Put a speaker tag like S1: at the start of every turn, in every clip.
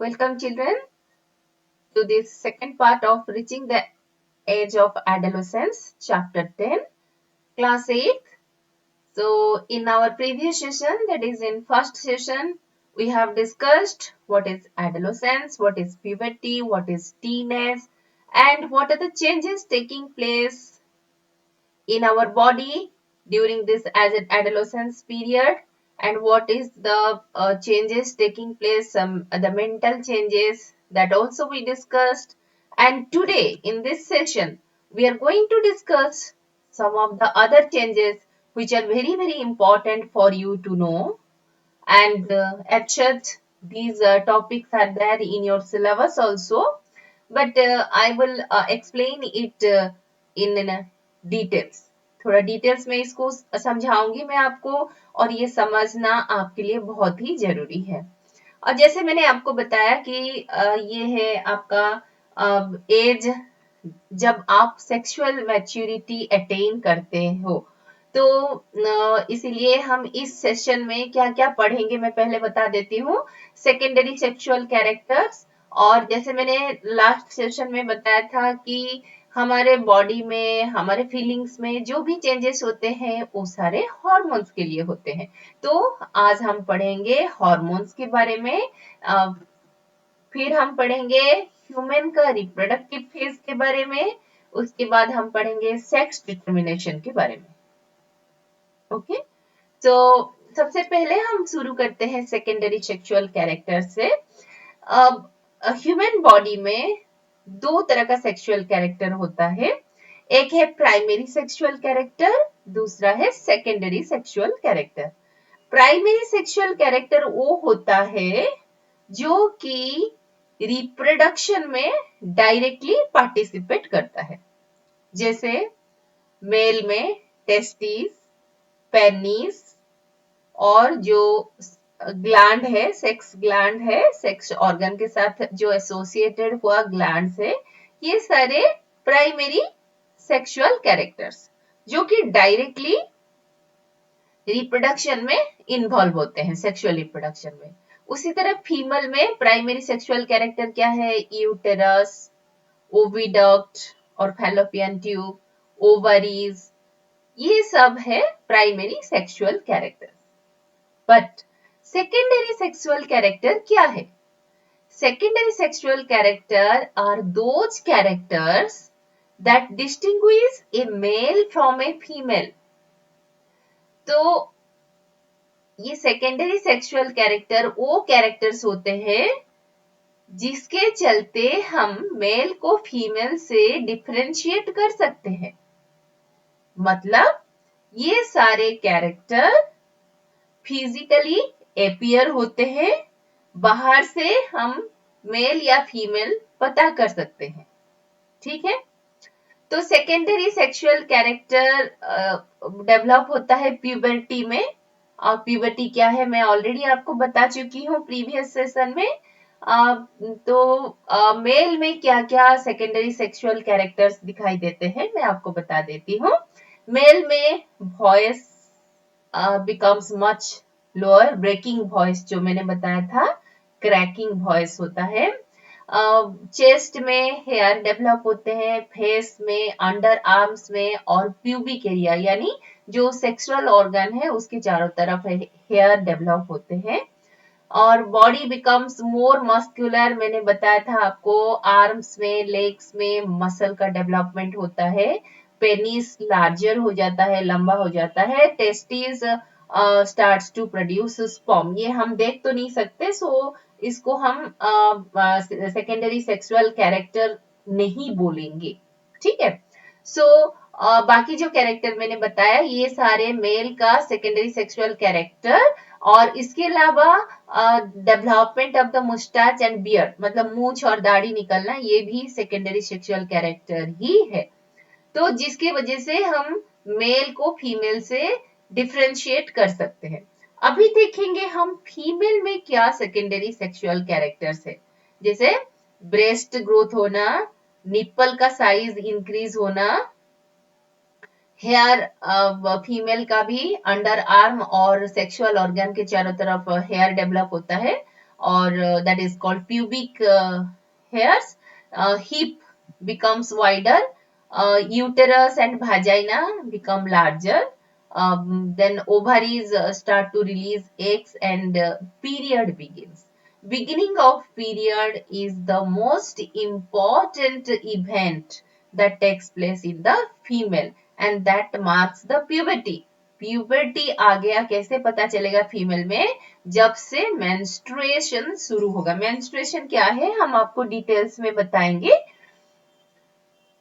S1: Welcome children to this second part of Reaching the Age of Adolescence, Chapter 10, Class 8. So in our previous session, that is in first session, we have discussed what is adolescence, what is puberty, what is teenage, and what are the changes taking place in our body during this as an adolescence period, and what is the changes taking place, the mental changes that also we discussed. And today in this session we are going to discuss some of the other changes which are very important for you to know. And at church these topics are there in your syllabus also, but I will explain it in details. थोड़ा details में इसको समझाऊंगी मैं आपको, और ये समझना आपके लिए बहुत ही जरूरी है। और जैसे मैंने आपको बताया कि ये है आपका एज जब आप सेक्सुअल मैच्योरिटी अटेन करते हो। तो इसीलिए हम इस सेशन में क्या क्या पढ़ेंगे मैं पहले बता देती हूँ। सेकेंडरी सेक्सुअल कैरेक्टर्स, और जैसे मैंने लास्ट सेशन में बताया था कि हमारे बॉडी में, हमारे फीलिंग्स में जो भी चेंजेस होते हैं वो सारे हॉर्मोन्स के लिए होते हैं। तो आज हम पढ़ेंगे हॉर्मोन्स के बारे में, फिर हम पढ़ेंगे ह्यूमन का रिप्रोडक्टिव फेज के बारे में, उसके बाद हम पढ़ेंगे सेक्स डिटर्मिनेशन के बारे में। ओके, तो सबसे पहले हम शुरू करते हैं सेकेंडरी सेक्सुअल कैरेक्टर से। अब ह्यूमन बॉडी में दो तरह का सेक्सुअल कैरेक्टर होता है, एक है प्राइमरी सेक्सुअल कैरेक्टर, दूसरा है secondary sexual character. Primary sexual character वो होता है जो कि रिप्रोडक्शन में डायरेक्टली पार्टिसिपेट करता है। जैसे मेल में टेस्टिस, पेनिस और जो ग्लैंड है, सेक्स ग्लैंड है, सेक्स ऑर्गन के साथ जो एसोसिएटेड हुआ ग्लैंड है, ये सारे प्राइमरी सेक्सुअल कैरेक्टर्स जो कि डायरेक्टली रिप्रोडक्शन में इन्वॉल्व होते हैं, सेक्सुअल रिप्रोडक्शन में। उसी तरह फीमेल में प्राइमरी सेक्सुअल कैरेक्टर क्या है? यूटेरस, ओविडक्ट और फैलोपियन ट्यूब, ओवरीज, ये सब है primary sexual character. But secondary sexual character क्या है? Secondary sexual character are those characters that distinguish a male from a female. तो ये सेकेंडरी सेक्सुअल कैरेक्टर वो कैरेक्टर्स होते हैं जिसके चलते हम मेल को फीमेल से डिफरेंशिएट कर सकते हैं। मतलब ये सारे कैरेक्टर फिजिकली अपीयर होते हैं, बाहर से हम मेल या फीमेल पता कर सकते हैं। ठीक है, तो सेकेंडरी सेक्सुअल कैरेक्टर डेवलप होता है प्यूबर्टी में। और प्यूबर्टी क्या है मैं ऑलरेडी आपको बता चुकी हूँ प्रीवियस सेशन में। तो मेल में क्या क्या सेकेंडरी सेक्सुअल कैरेक्टर्स दिखाई देते हैं मैं आपको बता देती हूँ। मेल में voice becomes much lower, breaking voice जो मैंने बताया था, क्रैकिंग वॉइस होता है। चेस्ट में हेयर डेवलप होते हैं, फेस में, अंडर आर्म्स में और प्यूबिक एरिया यानी जो सेक्सुअल ऑर्गन है उसके चारों तरफ हेयर डेवलप होते हैं। और बॉडी बिकम्स मोर मस्कुलर, मैंने बताया था आपको, आर्म्स में, लेग्स में मसल का डेवलपमेंट होता है। पेनिस लार्जर हो जाता है, लंबा हो जाता है। Testis starts to produce sperm, ये हम देख तो नहीं सकते, सो इसको हम सेकेंडरी सेक्सुअल कैरेक्टर नहीं बोलेंगे। ठीक है, सो बाकी जो कैरेक्टर मैंने बताया ये सारे मेल का सेकेंडरी सेक्सुअल कैरेक्टर। और इसके अलावा development of the moustache and beard, मतलब मूंछ और दाढ़ी निकलना, ये भी सेकेंडरी सेक्सुअल कैरेक्टर ही है। तो जिसकी वजह से हम मेल को फीमेल से डिफरेंशिएट कर सकते हैं। अभी देखेंगे हम फीमेल में क्या सेकेंडरी सेक्सुअल कैरेक्टर्स है। जैसे ब्रेस्ट ग्रोथ होना, निप्पल का साइज इंक्रीज होना, हेयर फीमेल का भी अंडर आर्म और सेक्सुअल ऑर्गन के चारों तरफ हेयर डेवलप होता है। or that is called pubic hairs. Hip becomes wider, uterus and vagina become larger. Then ovaries start to release eggs and period begins. Beginning of period is the most important event that takes place in the female and that marks the puberty. Puberty आ गया कैसे पता चलेगा female में? जब से menstruation शुरू होगा. मेंस्ट्रुएशन क्या है हम आपको डिटेल्स में बताएंगे.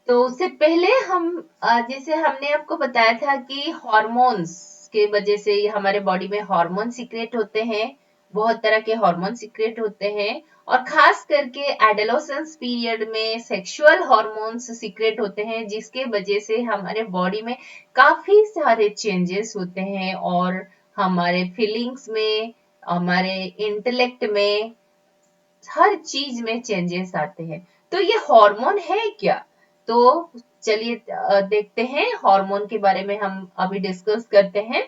S1: तो उससे पहले हम जैसे हमने आपको बताया था कि हार्मोन्स के वजह से हमारे बॉडी में हार्मोन सीक्रेट होते हैं. बहुत तरह के हार्मोन सीक्रेट होते हैं और खास करके एडोलेसेंस पीरियड में सेक्सुअल हार्मोन्स सीक्रेट होते हैं जिसके वजह से हमारे बॉडी में काफी सारे चेंजेस होते हैं और हमारे फीलिंग्स में, हमारे इंटेलेक्ट में, हर चीज में चेंजेस आते हैं. तो ये हार्मोन है क्या? तो चलिए देखते हैं हार्मोन के बारे में हम अभी डिस्कस करते हैं.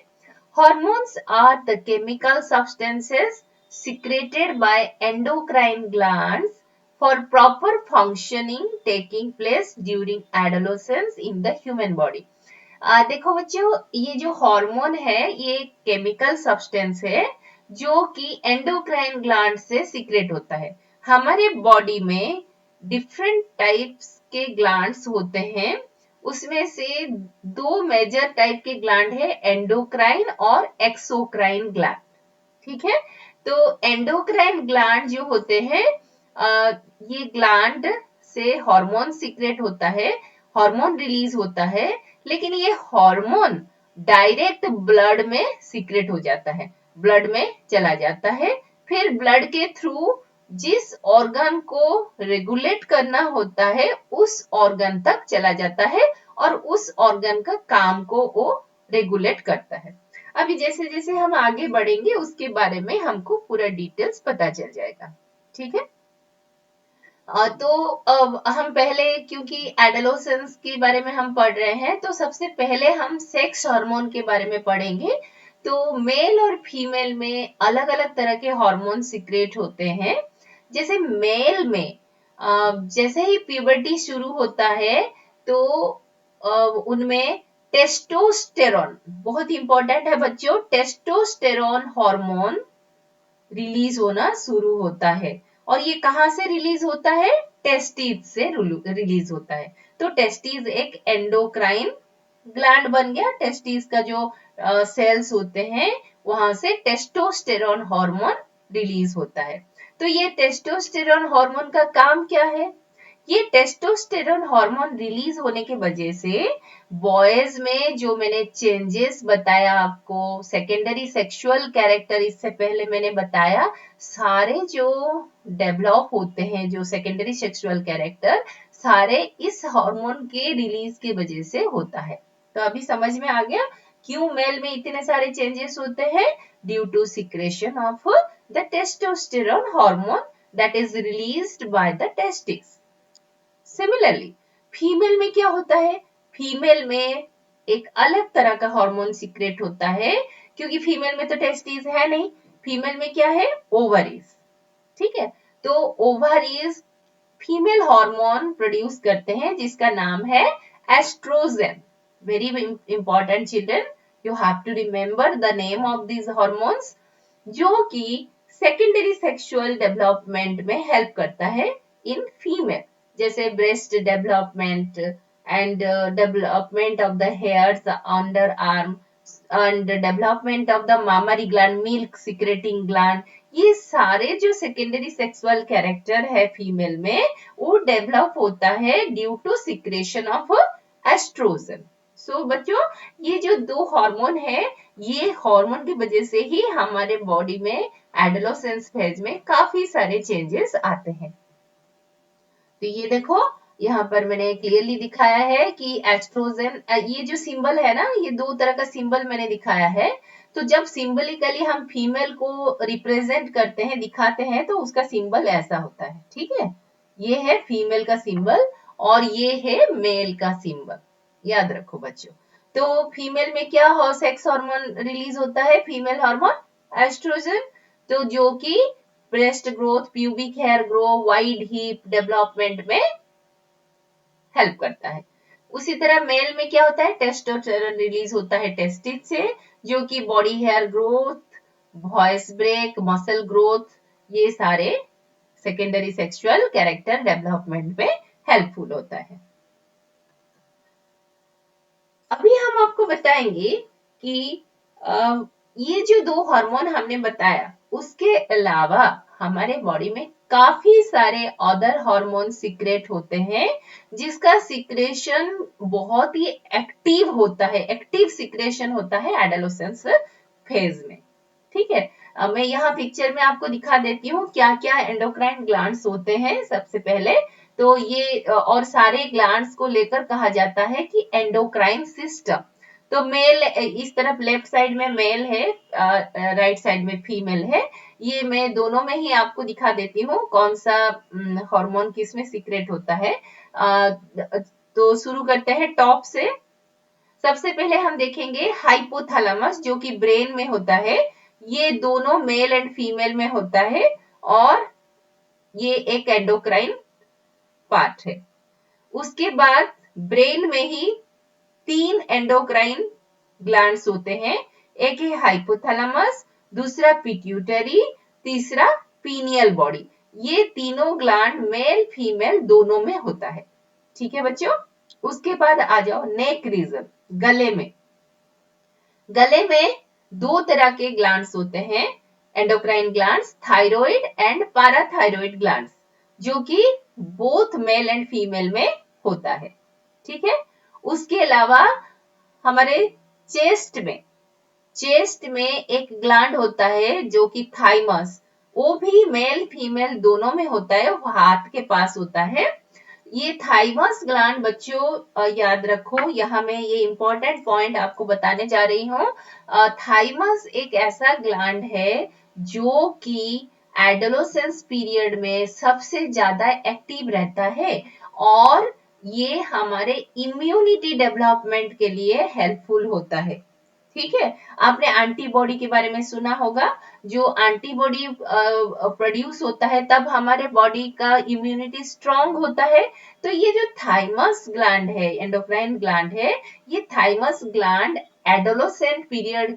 S1: Hormones are the chemical substances secreted by endocrine glands for proper functioning taking place during adolescence in the human body. देखो बच्चों ये जो हार्मोन है ये केमिकल सब्सटेंस है जो कि एंडोक्राइन ग्लैंड से सीक्रेट होता है. हमारे बॉडी में डिफरेंट टाइप्स के ग्लैंड्स होते हैं. उसमें से दो मेजर टाइप के ग्लैंड है एंडोक्राइन और एक्सोक्राइन ग्लैंड. ठीक है. तो एंडोक्राइन ग्लैंड जो होते हैं ये ग्लैंड से हार्मोन सीक्रेट होता है, हार्मोन रिलीज होता है, लेकिन ये हार्मोन डायरेक्ट ब्लड में सीक्रेट हो जाता है, ब्लड में चला जाता है. फिर ब्लड के थ्रू जिस ऑर्गन को रेगुलेट करना होता है उस ऑर्गन तक चला जाता है और उस ऑर्गन का काम को वो रेगुलेट करता है. अभी जैसे जैसे हम आगे बढ़ेंगे उसके बारे में हमको पूरा डिटेल्स पता चल जाएगा. ठीक है. तो हम पहले क्योंकि एडोलेसेंस के बारे में हम पढ़ रहे हैं तो सबसे पहले हम सेक्स हार्मोन के बारे में पढ़ेंगे. तो मेल और फीमेल में अलग अलग तरह के हार्मोन सीक्रेट होते हैं. जैसे मेल में जैसे ही प्यूबर्टी शुरू होता है तो उनमें टेस्टोस्टेरोन बहुत इंपॉर्टेंट है बच्चों. टेस्टोस्टेरोन हार्मोन रिलीज होना शुरू होता है और ये कहां से रिलीज होता है? टेस्टिस से रिलीज होता है. तो टेस्टिस एक एंडोक्राइन ग्लैंड बन गया. टेस्टिस का जो सेल्स होते हैं वहां से टेस्टोस्टेरोन हार्मोन रिलीज होता है. तो ये टेस्टोस्टेरोन हार्मोन का काम क्या है? ये टेस्टोस्टेरोन हार्मोन रिलीज होने के वजह से बॉयज में जो मैंने चेंजेस बताया आपको, सेकेंडरी सेक्सुअल कैरेक्टर इससे पहले मैंने बताया, सारे जो डेवलप होते हैं जो सेकेंडरी सेक्सुअल कैरेक्टर सारे इस हार्मोन के रिलीज की वजह से होता है. तो अभी समझ में आ गया क्यों मेल में इतने सारे चेंजेस होते हैं? Due to secretion of the testosterone hormone that is released by the testes. Similarly, female में क्या होता है? फीमेल में एक अलग तरह का हार्मोन सीक्रेट होता है क्योंकि फीमेल में तो टेस्टिस है नहीं. फीमेल में क्या है? ओवरीज. ठीक है. तो ओवरीज फीमेल हार्मोन प्रोड्यूस करते हैं जिसका नाम है estrogen. Very important children, you have to remember the name of this hormones जो कि सेकेंडरी सेक्सुअल डेवलपमेंट में हेल्प करता है इन फीमेल. जैसे breast development and development of the hairs under arm and development of the mammary gland, milk secreting gland, ये सारे जो secondary sexual character है फीमेल में वो डेवलप होता है due to secretion of estrogen. So बच्चों ये जो दो हार्मोन है ये हार्मोन की वजह से ही हमारे बॉडी में एडोलेसेंस फेज में काफी सारे चेंजेस आते हैं. तो ये देखो यहाँ पर मैंने क्लियरली दिखाया है कि एस्ट्रोजन, ये जो सिंबल है ना ये दो तरह का सिंबल मैंने दिखाया है. तो जब सिंबलिकली हम फीमेल को रिप्रेजेंट करते हैं, दिखाते हैं तो उसका सिंबल ऐसा होता है. ठीक है. ये है फीमेल का सिंबल और ये है मेल का सिंबल. याद रखो बच्चों. तो फीमेल में क्या सेक्स हार्मोन रिलीज होता है? Female hormone estrogen. तो जो कि breast growth, pubic hair grow, wide hip development में हेल्प करता है। उसी तरह मेल में क्या होता है, टेस्टोस्टेरोन रिलीज होता है टेस्टिस से, जो कि body hair growth, voice break, muscle growth, ये सारे सेकेंडरी सेक्सुअल कैरेक्टर डेवलपमेंट में हेल्पफुल होता है। अभी हम आपको बताएंगे कि ये जो 2 हार्मोन हमने बताया, उसके अलावा हमारे बॉडी में काफी सारे अदर हार्मोन सीक्रेट होते हैं, जिसका सीक्रेशन बहुत ही एक्टिव होता है, एक्टिव सीक्रेशन होता है एडोलेसेंस फेज में। ठीक है, मैं यहाँ पिक्चर में आपको दिखा देती हूँ क्या क्या एंडोक्राइन ग्लैंड्स होते हैं। सबसे पहले तो ये और सारे ग्लैंड्स को लेकर कहा जाता है कि एंडोक्राइन सिस्टम। तो मेल इस तरफ लेफ्ट साइड में मेल है, राइट साइड में फीमेल है। ये मैं दोनों में ही आपको दिखा देती हूँ कौन सा हार्मोन किस में सीक्रेट होता है। तो शुरू करते हैं टॉप से। सबसे पहले हम देखेंगे हाइपोथैलेमस, जो कि ब्रेन में होता है। ये दोनों मेल एंड फीमेल में होता है और ये एक एंडोक्राइन पार्ट है। उसके बाद ब्रेन में ही 3 एंडोक्राइन ग्लैंड्स होते हैं। एक है हाइपोथैलेमस, दूसरा पिट्यूटरी, तीसरा पीनियल बॉडी। ये तीनों ग्लैंड मेल फीमेल दोनों में होता है। ठीक है बच्चों, उसके बाद आ जाओ नेक रीजन, गले में। गले में 2 तरह के ग्लैंड्स होते हैं, endocrine glands, thyroid and parathyroid glands, जो कि बोथ मेल एंड फीमेल में होता है। ठीक है, उसके अलावा हमारे चेस्ट में एक ग्लैंड होता है जो कि थाइमस, वो भी मेल फीमेल दोनों में होता है, वो हाथ के पास होता है। ये थाइमस ग्लैंड बच्चों याद रखो, यहाँ मैं ये इंपॉर्टेंट पॉइंट आपको बताने जा रही हूँ। थाइमस एक ऐसा ग्लैंड है जो कि एडोलेसेंस पीरियड में सबसे ज्यादा एक्टिव रहता है और ये हमारे इम्यूनिटी डेवलपमेंट के लिए हेल्पफुल होता है। ठीक है, आपने एंटीबॉडी के बारे में सुना होगा। जो एंटीबॉडी प्रोड्यूस होता है तब हमारे बॉडी का इम्यूनिटी स्ट्रांग होता है। तो ये जो थाइमस ग्लैंड है, एंडोक्राइन ग्लैंड है, ये थाइमस ग्लैंड एडोलेसेंट पीरियड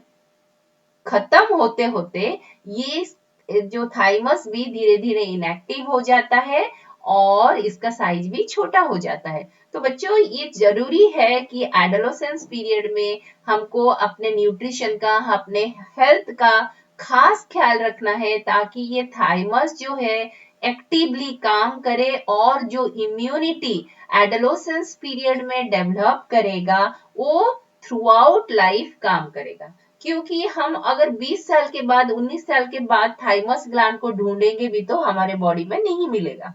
S1: खत्म होते होते ये जो थाइमस भी धीरे धीरे इनएक्टिव हो जाता है और इसका साइज भी छोटा हो जाता है। तो बच्चों ये जरूरी है कि एडोलेसेंस पीरियड में हमको अपने न्यूट्रिशन का, अपने हेल्थ का खास ख्याल रखना है, ताकि ये थाइमस जो है एक्टिवली काम करे और जो इम्यूनिटी एडोलेसेंस पीरियड में डेवलप करेगा वो थ्रू आउट लाइफ काम करेगा। क्योंकि हम अगर 20 साल के बाद, 19 साल के बाद थाइमस ग्लैंड को ढूंढेंगे भी तो हमारे बॉडी में नहीं मिलेगा।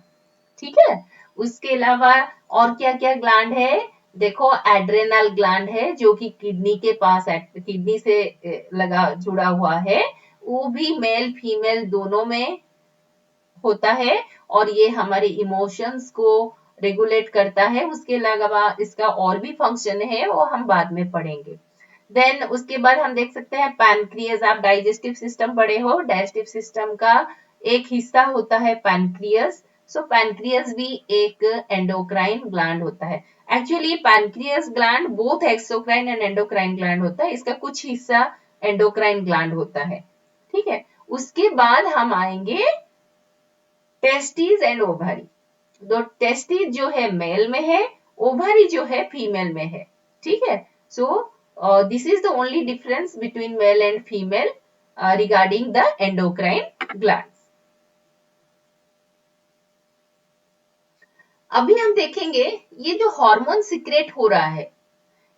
S1: ठीक है, उसके अलावा और क्या क्या ग्लैंड है, देखो एड्रेनल ग्लैंड है जो कि किडनी के पास है, किडनी से जुड़ा हुआ है। वो भी मेल फीमेल दोनों में होता है और ये हमारे इमोशंस को रेगुलेट करता है। उसके अलावा इसका और भी फंक्शन है, वो हम बाद में पढ़ेंगे। देन उसके बाद हम देख सकते हैं पैनक्रियाज। आप डाइजेस्टिव सिस्टम पढ़े हो, डाइजेस्टिव सिस्टम का एक हिस्सा होता है पैनक्रियाज। सो पैनक्रियाज भी एक एंडोक्राइन ग्लैंड होता है। Actually pancreas gland both exocrine and endocrine gland होता है, इसका कुछ हिस्सा एंडोक्राइन ग्लैंड होता है। ठीक है, उसके बाद हम आएंगे टेस्टिस एंड ओवरी। तो टेस्टिस जो है मेल में है, ओवरी जो है फीमेल में है। ठीक है, सो this is the only difference between male and female regarding the endocrine glands. अभी हम देखेंगे ये जो हार्मोन सीक्रेट हो रहा है,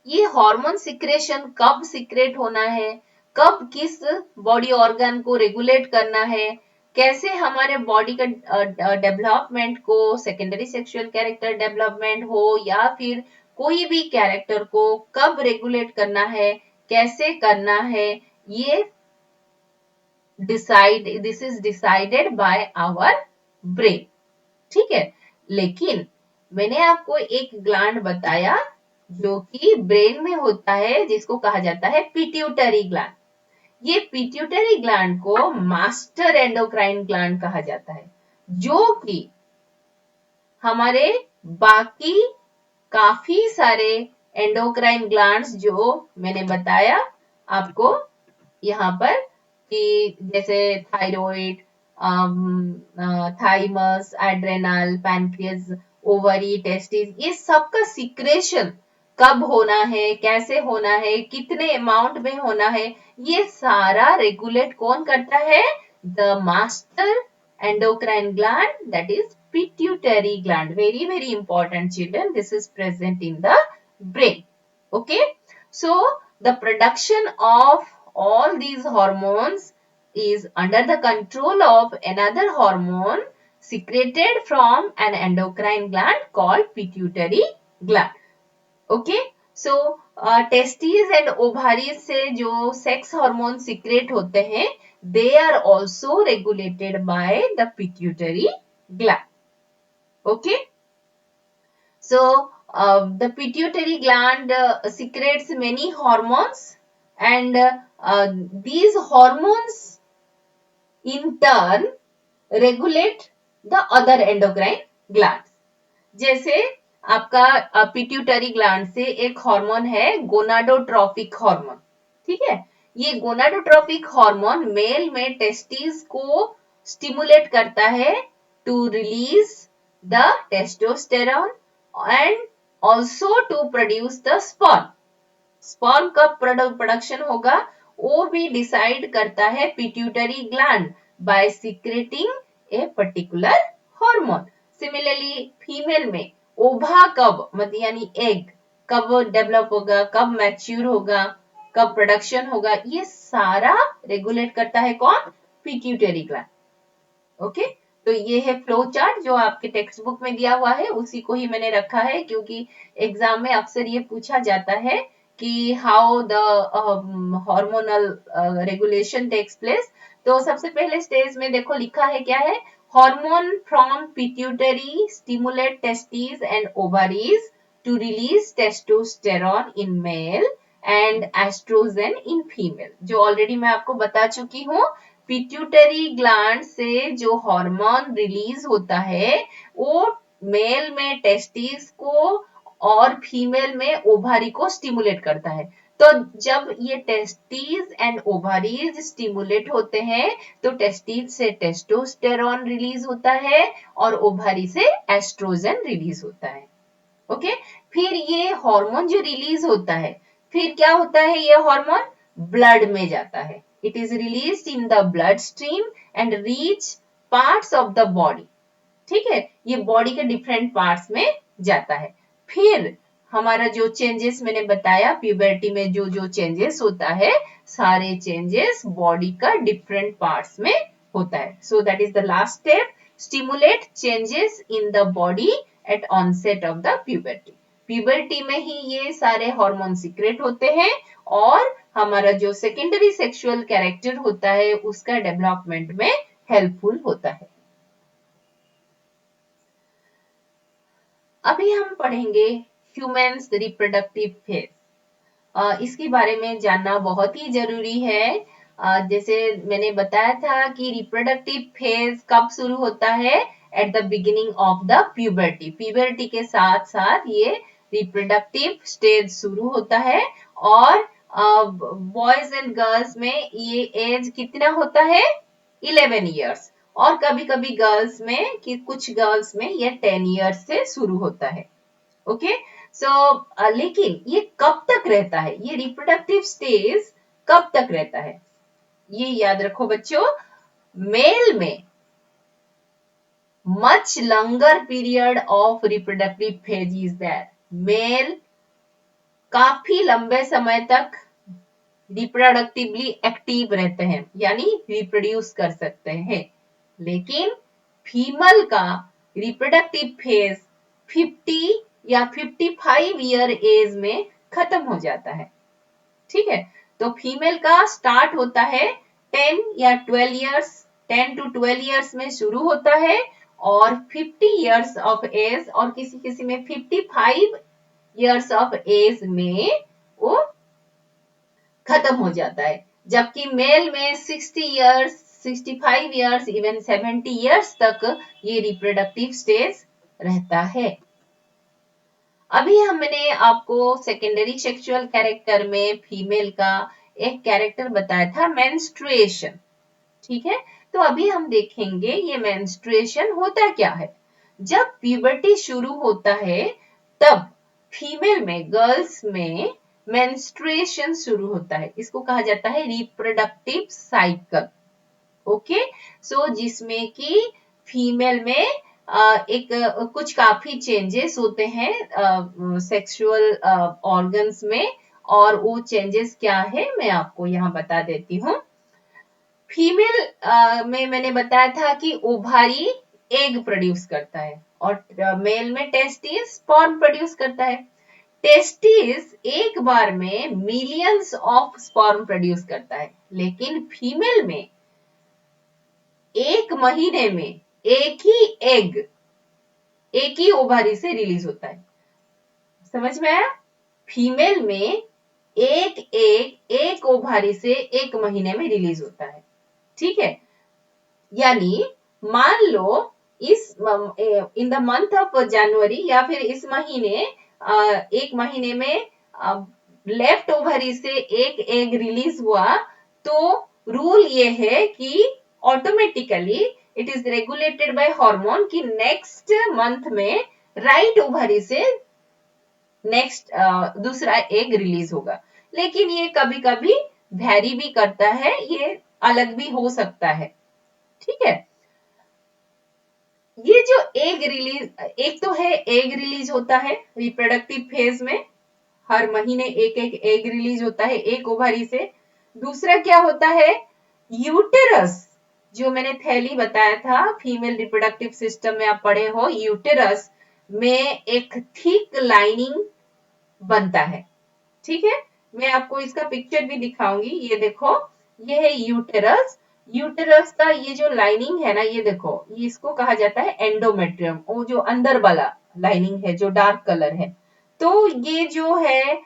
S1: ये हार्मोन सीक्रेशन कब सीक्रेट होना है, कब किस बॉडी ऑर्गन को रेगुलेट करना है, कैसे हमारे बॉडी का डेवलपमेंट को, सेकेंडरी सेक्सुअल कैरेक्टर डेवलपमेंट हो या फिर कोई भी कैरेक्टर को कब रेगुलेट करना है, कैसे करना है, ये this is decided by our brain. ठीक है, लेकिन मैंने आपको एक ग्लैंड बताया जो कि ब्रेन में होता है, जिसको कहा जाता है पिट्यूटरी ग्लैंड। ये पिट्यूटरी ग्लैंड को मास्टर एंडोक्राइन ग्लैंड कहा जाता है, जो कि हमारे बाकी काफी सारे एंडोक्राइन ग्लैंड्स जो मैंने बताया आपको यहाँ पर कि जैसे thyroid, thymus, adrenal, pancreas, ovary, testis, ये सबका सिक्रेशन कब होना है, कैसे होना है, कितने अमाउंट में होना है, ये सारा रेगुलेट कौन करता है? The master endocrine gland, that is pituitary gland. Very very important children, this is present in the brain. Okay, so the production of all these hormones is under the control of another hormone secreted from an endocrine gland called pituitary gland. Okay, so testis and ovaries से जो sex hormone secrete होते हैं, they are also regulated by the pituitary gland. Okay, so the pituitary gland secretes many hormones, and these hormones in turn regulate the other endocrine glands. जैसे आपका pituitary gland से एक hormone है gonadotropic hormone, ठीक है। ये gonadotropic hormone male में testis को स्टिमुलेट करता है to release the testosterone and also to produce the sperm. Sperm कब प्रोडक्शन होगा वो भी डिसाइड करता है pituitary gland by secreting a particular hormone. Similarly female में ओवा कब मतलब यानी एग कब डेवलप होगा, कब मैच्योर होगा, कब प्रोडक्शन होगा, ये सारा रेगुलेट करता है कौन? Pituitary gland. ओके, तो ये है फ्लो चार्ट जो आपके टेक्स्ट बुक में दिया हुआ है, उसी को ही मैंने रखा है क्योंकि एग्जाम में अक्सर ये पूछा जाता है कि how the hormonal regulation takes place. तो सबसे पहले स्टेज में देखो लिखा है क्या है, hormone from pituitary stimulate testis and ovaries to release testosterone in male and estrogen in female, जो ऑलरेडी मैं आपको बता चुकी हूँ। पिट्यूटरी ग्लैंड से जो हार्मोन रिलीज होता है वो मेल में टेस्टिस को और फीमेल में ओवारी को स्टिमुलेट करता है। तो जब ये टेस्टिस एंड ओवारीज स्टिमुलेट होते हैं तो टेस्टिस से टेस्टोस्टेरोन रिलीज होता है और ओवारी से एस्ट्रोजन रिलीज होता है। ओके, फिर ये हार्मोन जो रिलीज होता है फिर क्या होता है, ये हार्मोन ब्लड में जाता है। It is released in the blood stream and reach parts of the body. ठीक है, ये बॉडी के डिफरेंट पार्ट्स में जाता है। फिर हमारा जो चेंजेस मैंने बताया प्यूबर्टी में जो जो चेंजेस होता है सारे चेंजेस बॉडी का डिफरेंट पार्ट्स में होता है। So that is the last step, stimulate changes in the body at onset of the puberty. Puberty में ही ये सारे हार्मोन सीक्रेट होते हैं और हमारा जो सेकेंडरी सेक्सुअल कैरेक्टर होता है उसका डेवलपमेंट में हेल्पफुल होता है। अभी हम पढ़ेंगे ह्यूमन्स रिप्रोडक्टिव फेज। इसके बारे में जानना बहुत ही जरूरी है। जैसे मैंने बताया था कि रिप्रोडक्टिव फेज कब शुरू होता है, at the beginning of the puberty. Puberty के साथ साथ ये रिप्रोडक्टिव स्टेज शुरू होता है और बॉयज एंड गर्ल्स में ये एज कितना होता है, 11 इयर्स, और कभी कभी गर्ल्स में कि कुछ गर्ल्स में ये 10 इयर्स से शुरू होता है। ओके, सो लेकिन ये कब तक रहता है, ये रिप्रोडक्टिव स्टेज कब तक रहता है, ये याद रखो बच्चों। मेल में much longer period of reproductive phase is that, male काफी लंबे समय तक रिप्रोडक्टिवली एक्टिव रहते हैं यानी रिप्रोड्यूस कर सकते हैं, लेकिन फीमेल का रिप्रोडक्टिव फेज 50 या 55 ईयर एज में खत्म हो जाता है। ठीक है, तो फीमेल का स्टार्ट होता है 10 या 12 इयर्स, 10 to 12 इयर्स में शुरू होता है और 50 इयर्स ऑफ एज और किसी किसी में 55 इयर्स ऑफ एज में वो खत्म हो जाता है। जबकि मेल में 60 इयर्स, 65 इयर्स, इवन 70 इयर्स तक ये रिप्रोडक्टिव स्टेज रहता है। अभी हमने आपको सेकेंडरी सेक्सुअल कैरेक्टर में फीमेल का एक कैरेक्टर बताया था, मेंस्ट्रुएशन। ठीक है, तो अभी हम देखेंगे ये मेंस्ट्रुएशन होता क्या है। जब प्यूबर्टी शुरू होता है तब फीमेल में, गर्ल्स में मेंस्ट्रुएशन शुरू होता है। इसको कहा जाता है रिप्रोडक्टिव साइकिल। ओके, सो जिसमें कि फीमेल में एक कुछ काफी चेंजेस होते हैं सेक्सुअल ऑर्गन्स में, और वो चेंजेस क्या है मैं आपको यहाँ बता देती हूँ। फीमेल में मैंने बताया था कि ओभारी एग प्रोड्यूस करता है, और मेल में टेस्टिस स्पर्म प्रोड्यूस करता है। टेस्टिस एक बार में मिलियंस ऑफ स्पर्म प्रोड्यूस करता है, लेकिन फीमेल में एक महीने में एक ही एग एक ही ओभारी से रिलीज होता है। समझ में आया? फीमेल में एक एग एक ओभारी से एक महीने में रिलीज होता है। ठीक है, यानी मान लो इस in the month of January, या फिर इस महीने एक महीने में लेफ्ट ओवरी से एक एग रिलीज हुआ, तो रूल ये है कि automatically it is regulated by hormone कि नेक्स्ट मंथ में राइट ओवरी से नेक्स्ट दूसरा एग रिलीज होगा। लेकिन ये कभी कभी वैरी भी करता है, ये अलग भी हो सकता है। ठीक है, ये जो एग रिलीज, एक तो है एग रिलीज होता है रिप्रोडक्टिव फेज में, हर महीने एक एक एग रिलीज होता है एक ओवरी से। दूसरा क्या होता है, यूटेरस, जो मैंने थैली बताया था फीमेल रिप्रोडक्टिव सिस्टम में आप पढ़े हो, यूटेरस में एक थिक लाइनिंग बनता है। ठीक है, मैं आपको इसका पिक्चर भी दिखाऊंगी, ये देखो, ये है यूटेरस। यूटेरस का ये जो लाइनिंग है ना, ये देखो, ये इसको कहा जाता है एंडोमेट्रियम, वो जो अंदर वाला लाइनिंग है जो डार्क कलर है। तो ये जो है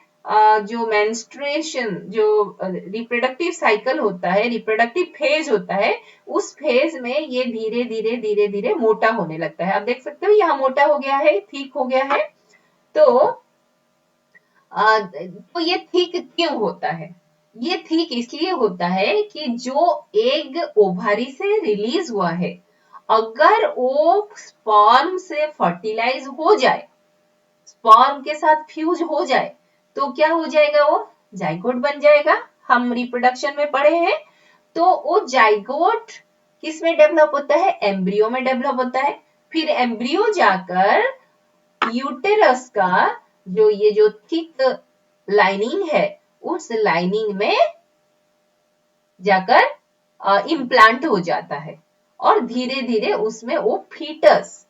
S1: जो मेंस्ट्रुएशन, जो रिप्रोडक्टिव साइकिल होता है, रिप्रोडक्टिव फेज होता है, उस फेज में ये धीरे धीरे धीरे धीरे मोटा होने लगता है। आप देख सकते हो यहाँ मोटा हो गया है, ठीक हो गया है। तो ये ठीक क्यों होता है? ये ठीक इसलिए होता है कि जो एग ओभारी से रिलीज हुआ है, अगर वो स्पर्म से फर्टिलाइज हो जाए, स्पर्म के साथ फ्यूज हो जाए, तो क्या हो जाएगा, वो जाइगोट बन जाएगा। हम रिप्रोडक्शन में पढ़े हैं। तो वो जाइगोट किस में डेवलप होता है, एम्ब्रियो में डेवलप होता है। फिर एम्ब्रियो जाकर यूटेरस का जो ये जो थिक लाइनिंग है, उस लाइनिंग में जाकर इम्प्लांट हो जाता है, और धीरे धीरे उसमें वो फीटस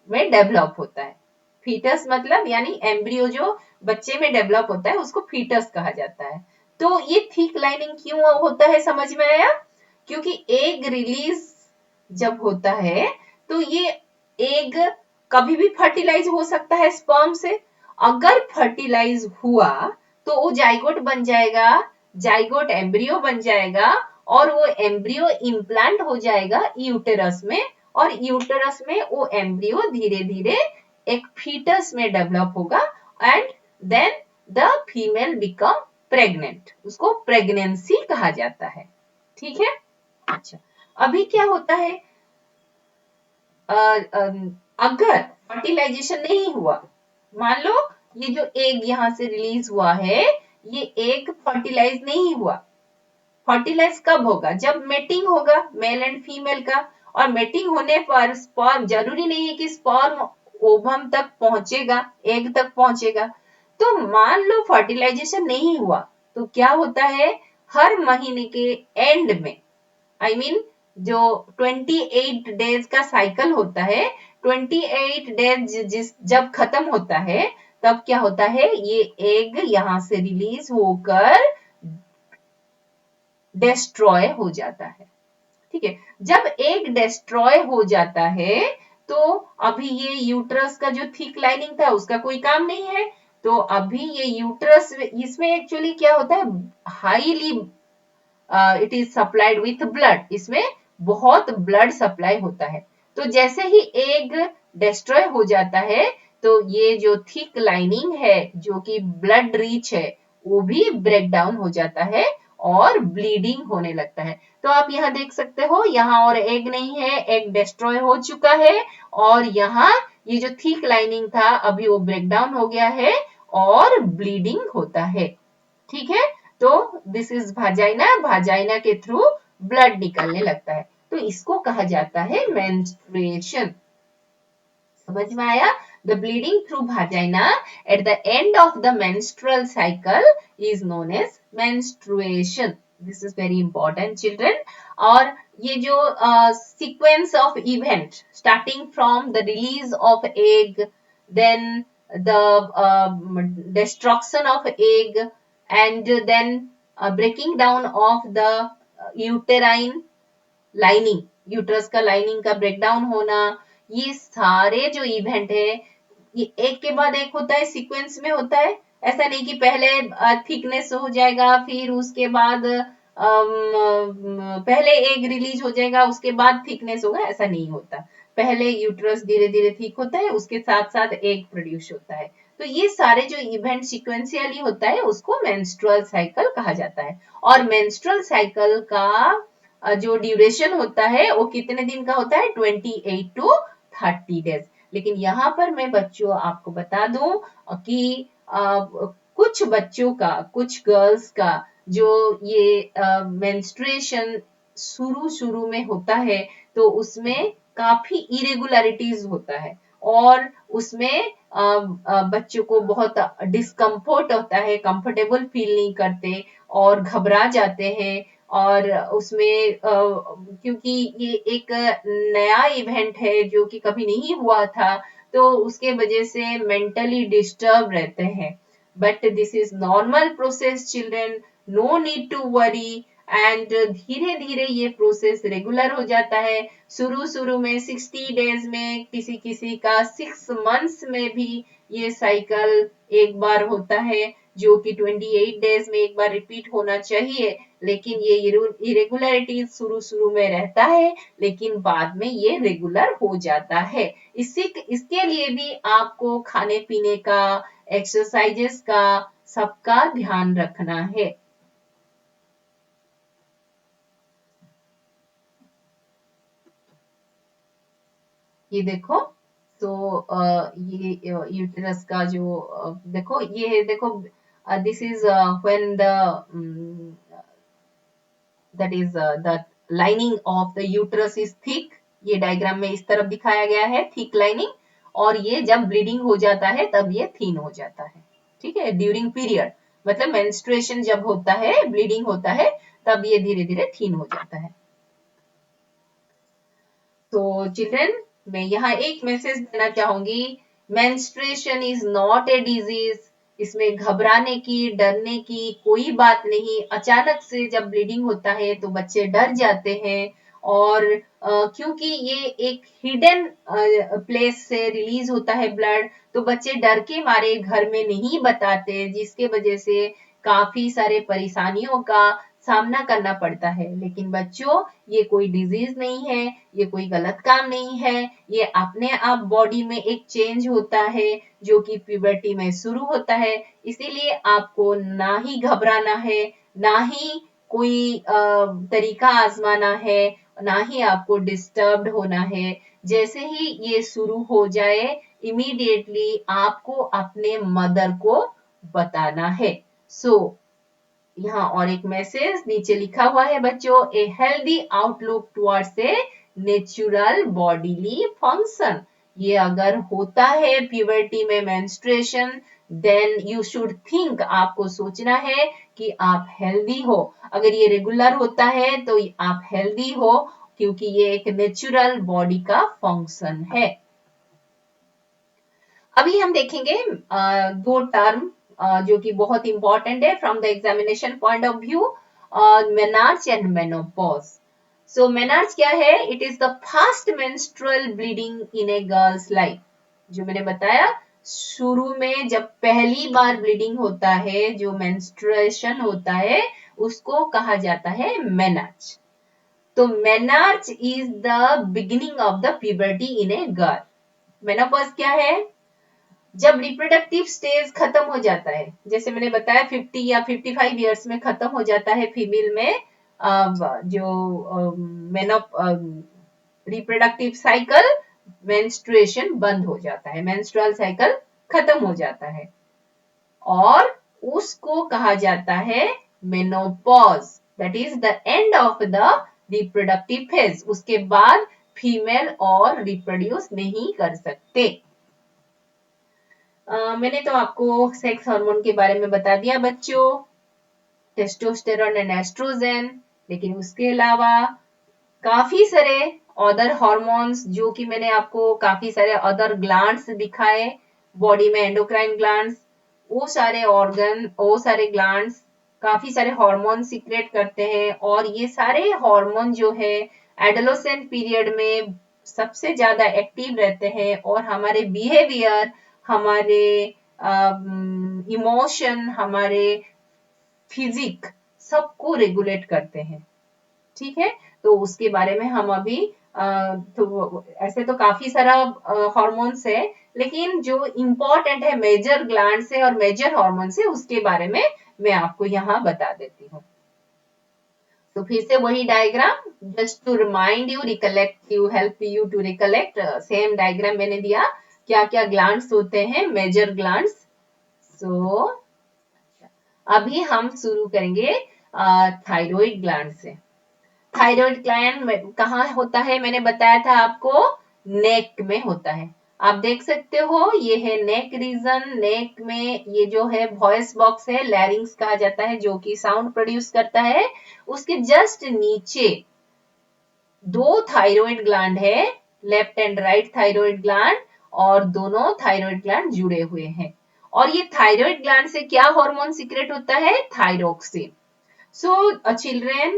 S1: में डेवलप होता है। फीटस मतलब यानी एम्ब्रियो जो बच्चे में डेवलप होता है, उसको फीटस कहा जाता है। तो ये थिक लाइनिंग क्यों होता है, समझ में आया? क्योंकि एग रिलीज जब होता है तो ये एग कभी भी फर्टिलाइज हो सकता है स्पर्म से। अगर फर्टिलाइज हुआ तो वो जाइगोट बन जाएगा, जाइगोट एम्ब्रियो बन जाएगा, और वो एम्ब्रियो इम्प्लांट हो जाएगा यूटेरस में, और यूटेरस में वो एम्ब्रियो धीरे धीरे एक फीटस में डेवलप होगा, and then the female become pregnant. उसको प्रेगनेंसी कहा जाता है। ठीक है, अच्छा, अभी क्या होता है, अगर फर्टिलाइजेशन नहीं हुआ, मान लो ये जो एग यहाँ से रिलीज हुआ है, ये एग फर्टिलाइज नहीं हुआ। फर्टिलाइज कब होगा, जब मेटिंग होगा मेल एंड फीमेल का, और मेटिंग होने पर स्पर्म, जरूरी नहीं है कि स्पर्म ओवम तक पहुंचेगा, एग तक पहुंचेगा। तो मान लो फर्टिलाइजेशन नहीं हुआ, तो क्या होता है, हर महीने के एंड में, आई मीन जो 28 डेज का साइकिल होता है, 28 डेज जब खत्म होता है, तब क्या होता है, ये एग यहां से रिलीज होकर डिस्ट्रॉय हो जाता है। ठीक है, जब एग डिस्ट्रॉय हो जाता है, तो अभी ये यूट्रस का जो थिक लाइनिंग था उसका कोई काम नहीं है। तो अभी ये यूट्रस, इसमें एक्चुअली क्या होता है, highly it is supplied with blood, इसमें बहुत ब्लड सप्लाई होता है। तो जैसे ही एग डिस्ट्रॉय हो जाता है तो ये जो थिक लाइनिंग है जो कि ब्लड रिच है वो भी ब्रेक डाउन हो जाता है और ब्लीडिंग होने लगता है। तो आप यहाँ देख सकते हो, यहाँ और एग नहीं है, एग डिस्ट्रॉय हो चुका है और यहाँ ये जो थिक लाइनिंग था अभी वो ब्रेक डाउन हो गया है और ब्लीडिंग होता है। ठीक है, तो दिस इज वाजाइना, वाजाइना के थ्रू ब्लड निकलने लगता है, तो इसको कहा जाता है मेंस्ट्रुएशन। समझ में आया? The bleeding through vagina at the end of the menstrual cycle is known as menstruation. This is very important, children. और ये जो sequence of event starting from the release of egg, then the destruction of egg, and then breaking down of the uterine lining, uterus का lining का breakdown होना, ये सारे जो event है ये एक के बाद एक होता है, सीक्वेंस में होता है। ऐसा नहीं कि पहले थिकनेस हो जाएगा फिर उसके बाद पहले एग रिलीज हो जाएगा उसके बाद थिकनेस होगा, ऐसा नहीं होता। पहले यूट्रस धीरे धीरे थिक होता है, उसके साथ साथ एग प्रोड्यूस होता है। तो ये सारे जो इवेंट सीक्वेंशियली होता है उसको मेंस्ट्रुअल साइकिल कहा जाता है। और मेंस्ट्रुअल साइकिल का जो ड्यूरेशन होता है वो कितने दिन का होता है? 28 टू 30 डेज। लेकिन यहाँ पर मैं बच्चों आपको बता दूं कि कुछ बच्चों का, कुछ गर्ल्स का जो ये मेंस्ट्रुएशन शुरू में होता है तो उसमें काफी इरेगुलरिटीज होता है और उसमें बच्चों को बहुत डिस्कम्फर्ट होता है, कंफर्टेबल फील नहीं करते और घबरा जाते हैं। और उसमें क्योंकि ये एक नया इवेंट है जो कि कभी नहीं हुआ था तो उसके वजह से मेंटली डिस्टर्ब रहते हैं। But this is normal process children, no need to worry. And धीरे धीरे ये प्रोसेस रेगुलर हो जाता है। शुरू में 60 डेज में, किसी किसी का 6 मंथ्स में भी ये साइकिल एक बार होता है जो कि 28 डेज में एक बार रिपीट होना चाहिए। लेकिन ये इरेगुलरिटीज शुरू में रहता है लेकिन बाद में ये रेगुलर हो जाता है। इसके लिए भी आपको खाने पीने का, एक्सरसाइजेस का, सबका ध्यान रखना है। ये देखो, तो ये यूटेरस का जो देखो, ये देखो, this is when the that is the lining of the uterus is thick। ये डायग्राम में इस तरफ दिखाया गया है, थिक लाइनिंग। और ये जब ब्लीडिंग हो जाता है तब ये थीन हो जाता है। ठीक है, ड्यूरिंग पीरियड, मतलब मेंस्ट्रुएशन जब होता है, ब्लीडिंग होता है, तब ये धीरे धीरे थीन हो जाता है। तो चिल्ड्रन, मैं यहाँ एक मैसेज देना चाहूंगी, menstruation is not a disease. इसमें घबराने की, डरने की कोई बात नहीं। अचानक से जब ब्लीडिंग होता है तो बच्चे डर जाते हैं और क्योंकि ये एक हिडन प्लेस से रिलीज होता है ब्लड, तो बच्चे डर के मारे घर में नहीं बताते, जिसके वजह से काफी सारे परेशानियों का सामना करना पड़ता है। लेकिन बच्चों, ये कोई डिजीज नहीं है, ये कोई गलत काम नहीं है, ये अपने आप बॉडी में एक चेंज होता है जो कि प्यूबर्टी में शुरू होता है। इसीलिए आपको ना ही घबराना है, ना ही कोई तरीका आजमाना है, ना ही आपको डिस्टर्ब्ड होना है। जैसे ही ये शुरू हो जाए इमीडिएटली आपको अपने मदर को बताना है। सो यहाँ और एक मैसेज नीचे लिखा हुआ है बच्चों, a healthy outlook towards a natural bodily function. ये अगर होता है प्यूबर्टी में menstruation, then you should think, आपको सोचना है कि आप हेल्दी हो। अगर ये रेगुलर होता है तो आप हेल्दी हो, क्योंकि ये एक नेचुरल बॉडी का फंक्शन है। अभी हम देखेंगे दो टर्म जो कि बहुत इंपॉर्टेंट है from the examination point of view, menarche and menopause. So menarche क्या है? It is the fast menstrual bleeding in A girls life. जो मैंने बताया, शुरू में जब पहली बार ब्लीडिंग होता है, जो मेंस्ट्रुएशन होता है, उसको कहा जाता है मेनार्च। तो menarche is the beginning of the puberty in a girl. Menopause क्या है? जब रिप्रोडक्टिव स्टेज खत्म हो जाता है, जैसे मैंने बताया 50 या 55 इयर्स में खत्म हो जाता है फीमेल में जो रिप्रोडक्टिव साइकिल, मेंस्ट्रुएशन बंद हो जाता है, मेंस्ट्रुअल साइकिल खत्म हो जाता है और उसको कहा जाता है menopause. That is the end of the reproductive phase. उसके बाद फीमेल और रिप्रोड्यूस नहीं कर सकते। मैंने तो आपको सेक्स हार्मोन के बारे में बता दिया बच्चों, टेस्टोस्टेरोन एंड एस्ट्रोजन, लेकिन उसके अलावा काफी सारे अदर हार्मोन्स जो कि मैंने आपको काफी सारे अदर ग्लैंड्स दिखाए बॉडी में, एंडोक्राइन ग्लैंड्स, वो सारे ऑर्गन, वो सारे ग्लैंड्स काफी सारे हार्मोन सीक्रेट करते हैं और ये सारे हार्मोन जो है एडोलेसेंट पीरियड में सबसे ज्यादा एक्टिव रहते हैं और हमारे बिहेवियर, हमारे इमोशन, हमारे फिजिक सबको रेगुलेट करते हैं। ठीक है, तो उसके बारे में हम अभी तो ऐसे तो काफी सारा हार्मोन्स है, लेकिन जो इम्पोर्टेंट है मेजर ग्लैंड से और मेजर हार्मोन से, उसके बारे में मैं आपको यहाँ बता देती हूँ। तो फिर से वही diagram, just to remind you, recollect you, help you to recollect, same diagram मैंने दिया, क्या क्या ग्लैंड्स होते हैं, मेजर ग्लैंड्स। सो अभी हम शुरू करेंगे थायराइड ग्लैंड से। थायराइड ग्लैंड कहाँ होता है? मैंने बताया था आपको, नेक में होता है। आप देख सकते हो, ये है नेक रीजन। नेक में ये जो है वॉइस बॉक्स है, लैरिंग्स कहा जाता है, जो कि साउंड प्रोड्यूस करता है। उसके जस्ट नीचे दो थायराइड ग्लैंड है, left and right thyroid gland, और दोनों थायराइड ग्लैंड जुड़े हुए हैं। और ये थायराइड ग्लैंड से क्या हार्मोन सीक्रेट होता है? Thyroxine. So children,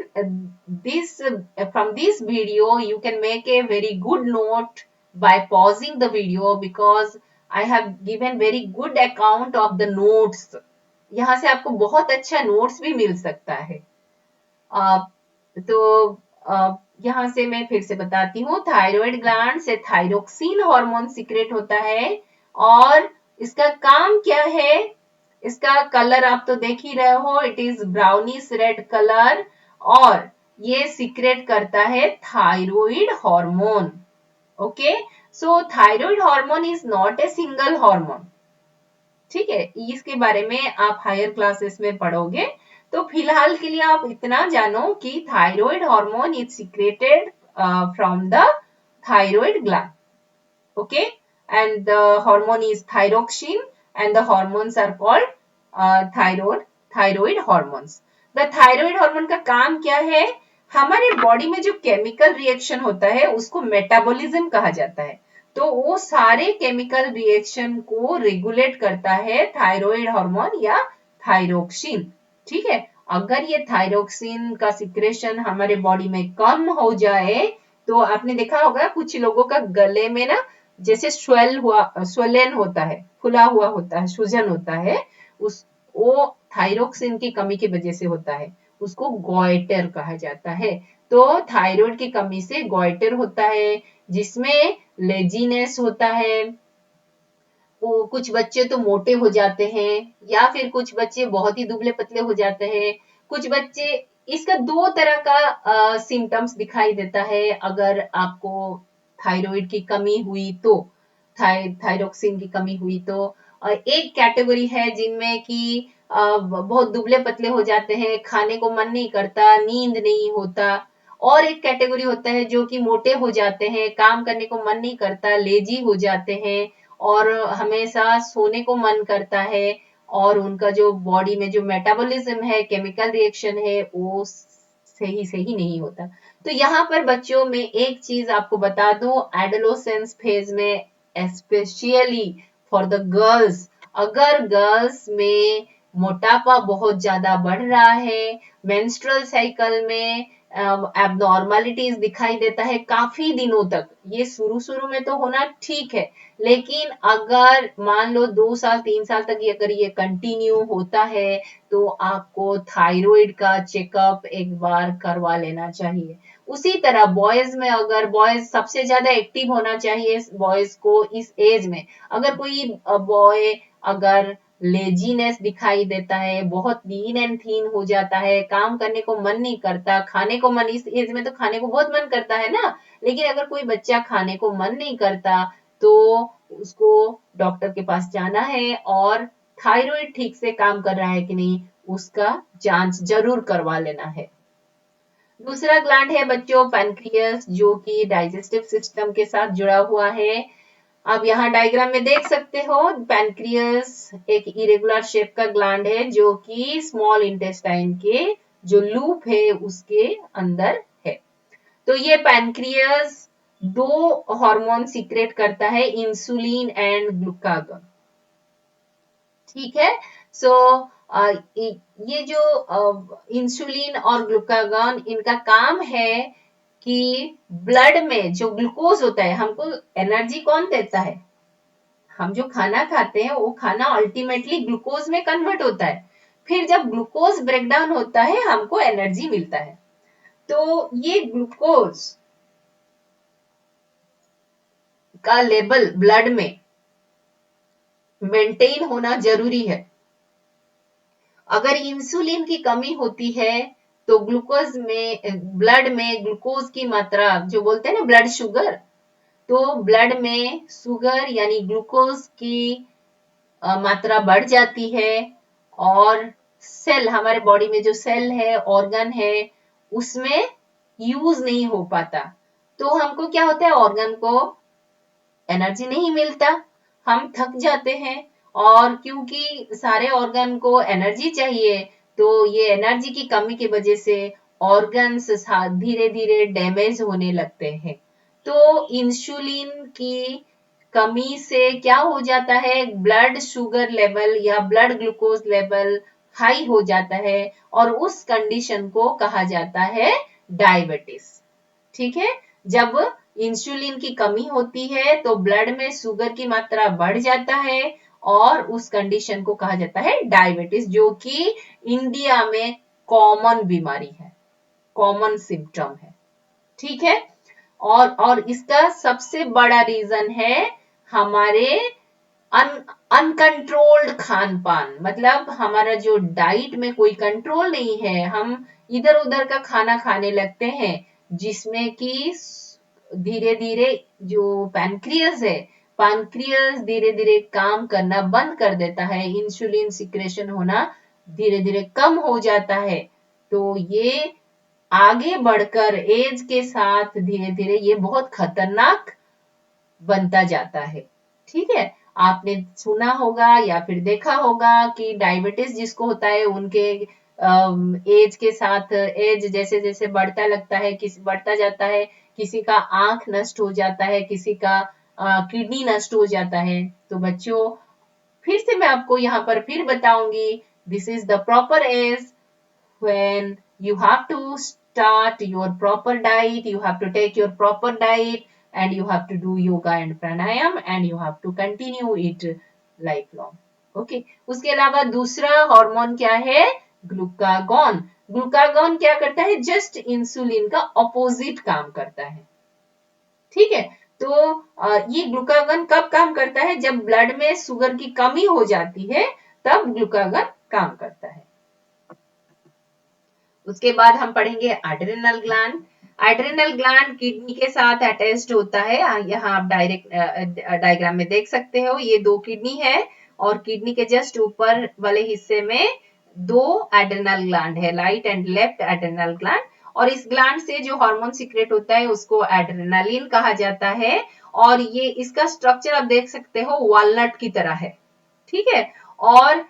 S1: from this video you can make a very good note by pausing the video, because I have given very good account of the notes. यहाँ से आपको बहुत अच्छा notes भी मिल सकता है। तो यहाँ से मैं फिर से बताती हूँ, थायराइड ग्लैंड से थायरोक्सिन हार्मोन सीक्रेट होता है और इसका काम क्या है? इसका कलर आप तो देख ही रहे हो, it is brownish red colour, और ये सीक्रेट करता है thyroid hormone. Okay, so thyroid hormone is not a single hormone. ठीक है, इसके बारे में आप हायर क्लासेस में पढ़ोगे। तो फिलहाल के लिए आप इतना जानो कि thyroid hormone is secreted from the thyroid gland. Okay, and the hormone is thyroxine and the hormones are called thyroid hormones. The thyroid hormone का काम क्या है? हमारे बॉडी में जो केमिकल रिएक्शन होता है उसको मेटाबॉलिज्म कहा जाता है। तो वो सारे केमिकल रिएक्शन को रेगुलेट करता है थायराइड हार्मोन या थायरोक्सिन। ठीक है, अगर ये थायरोक्सिन का सिक्रेशन हमारे बॉडी में कम हो जाए, तो आपने देखा होगा कुछ लोगों का गले में ना जैसे स्वेलन होता है, फुला हुआ होता है, सूजन होता है, वो थायरोक्सिन की कमी की वजह से होता है, उसको गॉइटर कहा जाता है। तो थायराइड की कमी से गॉइटर होता है, जिसमें लेजीनेस होता है, वो कुछ बच्चे तो मोटे हो जाते हैं या फिर कुछ बच्चे बहुत ही दुबले पतले हो जाते हैं। कुछ बच्चे, इसका दो तरह का सिम्टम्स दिखाई देता है अगर आपको थायराइड की कमी हुई तो, थायरोक्सिन की कमी हुई तो। एक कैटेगरी है जिनमें कि बहुत दुबले पतले हो जाते हैं, खाने को मन नहीं करता, नींद नहीं होता। और एक कैटेगरी होता है जो कि मोटे हो जाते हैं, काम करने को मन नहीं करता, लेजी हो जाते हैं और हमेशा सोने को मन करता है, और उनका जो बॉडी में जो मेटाबॉलिज्म है, केमिकल रिएक्शन है, वो सही नहीं होता। तो यहाँ पर बच्चों में एक चीज आपको बता दूं, एडोलेसेंस फेज में स्पेशली फॉर द गर्ल्स, अगर गर्ल्स में मोटापा बहुत ज्यादा बढ़ रहा है, मेंस्ट्रुअल साइकिल में एबनॉर्मलिटीज दिखाई देता है काफी दिनों तक, ये शुरू शुरू में तो होना ठीक है, लेकिन अगर मान लो 2 साल 3 साल तक अगर ये कंटिन्यू होता है तो आपको थायराइड का चेकअप एक बार करवा लेना चाहिए। उसी तरह बॉयज में, अगर बॉयज सबसे ज्यादा एक्टिव होना चाहिए बॉयज को इस एज में, अगर कोई बॉय अगर लेजीनेस दिखाई देता है, बहुत लीन एंड थीन हो जाता है, काम करने को मन नहीं करता, खाने को मन, इस एज में तो खाने को बहुत मन करता है ना, लेकिन अगर कोई बच्चा खाने को मन नहीं करता तो उसको डॉक्टर के पास जाना है और थायराइड ठीक से काम कर रहा है कि नहीं उसका जांच जरूर करवा लेना है। दूसरा ग्लैंड है बच्चों पैनक्रियास, जो कि डाइजेस्टिव सिस्टम के साथ जुड़ा हुआ है। आप यहाँ डायग्राम में देख सकते हो, पैनक्रियास एक इरेगुलर शेप का ग्लैंड है जो कि स्मॉल इंटेस्टाइन के जो लूप है उसके अंदर है। तो ये पैनक्रियास 2 हार्मोन सीक्रेट करता है, इंसुलिन एंड ग्लूकागन। ठीक है, सो ये जो इंसुलिन और ग्लूकागन, इनका काम है कि ब्लड में जो ग्लूकोज होता है, हमको एनर्जी कौन देता है, हम जो खाना खाते हैं वो खाना अल्टीमेटली ग्लूकोज में कन्वर्ट होता है, फिर जब ग्लूकोज ब्रेकडाउन होता है हमको एनर्जी मिलता है। तो ये ग्लूकोज का लेवल ब्लड में मेंटेन होना जरूरी है। अगर इंसुलिन की कमी होती है तो ग्लूकोज में, ब्लड में ग्लूकोज की मात्रा, जो बोलते हैं ना ब्लड शुगर, तो ब्लड में शुगर यानी ग्लूकोज की मात्रा बढ़ जाती है और सेल, हमारे बॉडी में जो सेल है, ऑर्गन है, उसमें यूज नहीं हो पाता। तो हमको क्या होता है, ऑर्गन को एनर्जी नहीं मिलता, हम थक जाते हैं, और क्योंकि सारे ऑर्गन को एनर्जी चाहिए तो ये एनर्जी की कमी की वजह से ऑर्गन्स धीरे धीरे डैमेज होने लगते हैं। तो इंसुलिन की कमी से क्या हो जाता है, ब्लड शुगर लेवल या ब्लड ग्लूकोज लेवल हाई हो जाता है और उस कंडीशन को कहा जाता है डायबिटीज। ठीक है, जब इंसुलिन की कमी होती है तो ब्लड में शुगर की मात्रा बढ़ जाता है और उस कंडीशन को कहा जाता है डायबिटीज, जो कि इंडिया में कॉमन बीमारी है, कॉमन सिम्टम है। ठीक है, और इसका सबसे बड़ा रीजन है हमारे अनकंट्रोल्ड खान पान, मतलब हमारा जो डाइट में कोई कंट्रोल नहीं है, हम इधर उधर का खाना खाने लगते हैं, जिसमें कि धीरे धीरे जो पैनक्रियास है, पैनक्रियास धीरे धीरे काम करना बंद कर देता है, इंसुलिन सिक्रेशन होना धीरे धीरे कम हो जाता है। तो ये आगे बढ़कर एज के साथ धीरे धीरे ये बहुत खतरनाक बनता जाता है। ठीक है, आपने सुना होगा या फिर देखा होगा कि डायबिटीज जिसको होता है उनके एज के साथ, एज जैसे जैसे बढ़ता लगता है, किसी बढ़ता जाता है, किसी का आंख नष्ट हो जाता है, किसी का किडनी नष्ट हो जाता है। तो बच्चों फिर से मैं आपको यहाँ पर फिर बताऊंगी, this is the proper age when you have to start your proper diet, you have to take your proper diet and you have to do yoga and pranayam and you have to continue it lifelong. Okay, उसके अलावा दूसरा hormone क्या है, glucagon. Glucagon क्या करता है, just insulin का opposite काम करता है। ठीक है, तो ये ग्लूकागन कब काम करता है, जब ब्लड में शुगर की कमी हो जाती है तब ग्लूकागन काम करता है। उसके बाद हम पढ़ेंगे adrenal gland. Adrenal gland kidney के साथ अटैच्ड होता है, यहाँ आप डायरेक्ट डायग्राम में देख सकते हो, ये 2 किडनी है और किडनी के जस्ट ऊपर वाले हिस्से में 2 एड्रिनल ग्लैंड है, right and left adrenal gland, और इस ग्लैंड से जो हार्मोन सीक्रेट होता है उसको एड्रेनालिन कहा जाता है, और ये इसका स्ट्रक्चर आप देख सकते हो वॉलनट की तरह है। ठीक है, और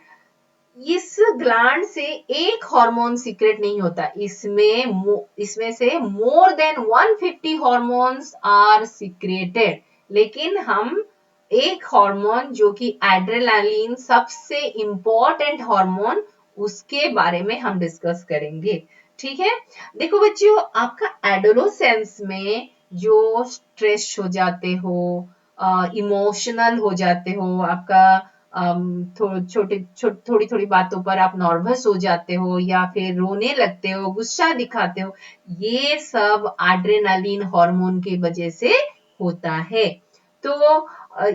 S1: इस ग्लैंड से एक हार्मोन सीक्रेट नहीं होता, इसमें से more than 150 hormones are secreted, लेकिन हम एक हार्मोन जो कि एड्रेनालिन सबसे इंपॉर्टेंट हार्मोन, उसके बारे में हम डिस्कस करेंगे। ठीक है। देखो बच्चों, आपका एडोलोसेंस में जो स्ट्रेस हो जाते हो, इमोशनल हो जाते हो, आपका थोड़ी थोड़ी बातों पर आप नर्वस हो जाते हो या फिर रोने लगते हो, गुस्सा दिखाते हो, ये सब एड्रेनालिन हार्मोन की वजह से होता है। तो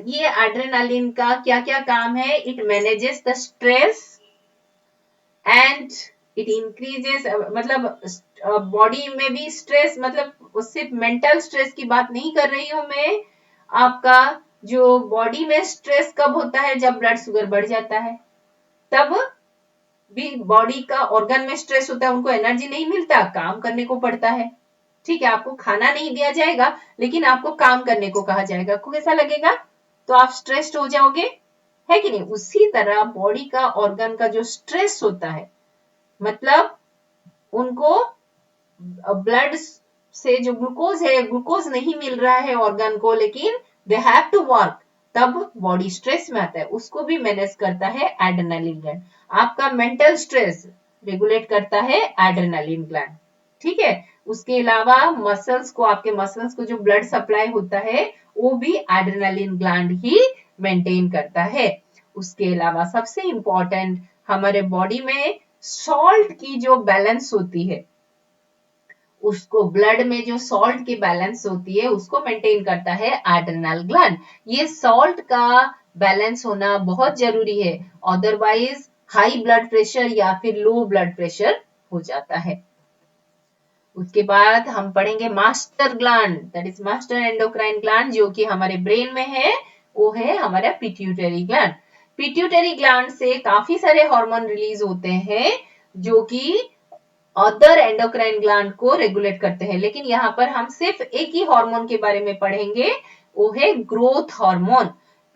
S1: ये एड्रेनालिन का क्या क्या काम है? It manages the stress and it increases, मतलब बॉडी में भी स्ट्रेस, मतलब सिर्फ मेंटल स्ट्रेस की बात नहीं कर रही हूं मैं। आपका जो बॉडी में स्ट्रेस कब होता है? जब ब्लड शुगर बढ़ जाता है, तब भी बॉडी का ऑर्गन में स्ट्रेस होता है, उनको एनर्जी नहीं मिलता, काम करने को पड़ता है। ठीक है, आपको खाना नहीं दिया जाएगा लेकिन आपको काम करने को कहा जाएगा, आपको कैसा लगेगा? तो आप स्ट्रेस्ड हो जाओगे, है कि नहीं? उसी तरह बॉडी का ऑर्गन का जो स्ट्रेस होता है, मतलब उनको ब्लड से जो ग्लूकोज है, ग्लूकोज नहीं मिल रहा है ऑर्गन को, लेकिन दे हैव टू वर्क, तब बॉडी स्ट्रेस में आता है, उसको भी मैनेज करता है एड्रेनालिन ग्लैंड। आपका मेंटल स्ट्रेस रेगुलेट करता है एड्रेनालिन ग्लैंड। ठीक है, उसके अलावा मसल्स को, आपके मसल्स को जो ब्लड सप्लाई होता है, वो भी एड्रेनालिन ग्लैंड ही मेंटेन करता है। उसके अलावा सबसे इंपॉर्टेंट, हमारे बॉडी में सॉल्ट की जो बैलेंस होती है, उसको ब्लड में जो सॉल्ट की बैलेंस होती है उसको मेंटेन करता है एड्रेनल ग्लैंड। ये सॉल्ट का बैलेंस होना बहुत जरूरी है, अदरवाइज हाई ब्लड प्रेशर या फिर लो ब्लड प्रेशर हो जाता है। उसके बाद हम पढ़ेंगे master gland, that is master endocrine gland, जो कि हमारे ब्रेन में है, वो है हमारा पिट्यूटरी ग्लैंड। पिट्यूटरी ग्लैंड से काफी सारे हार्मोन रिलीज होते हैं जो कि अदर एंडोक्राइन ग्लैंड को रेगुलेट करते हैं, लेकिन यहाँ पर हम सिर्फ एक ही हार्मोन के बारे में पढ़ेंगे, वो है ग्रोथ हार्मोन।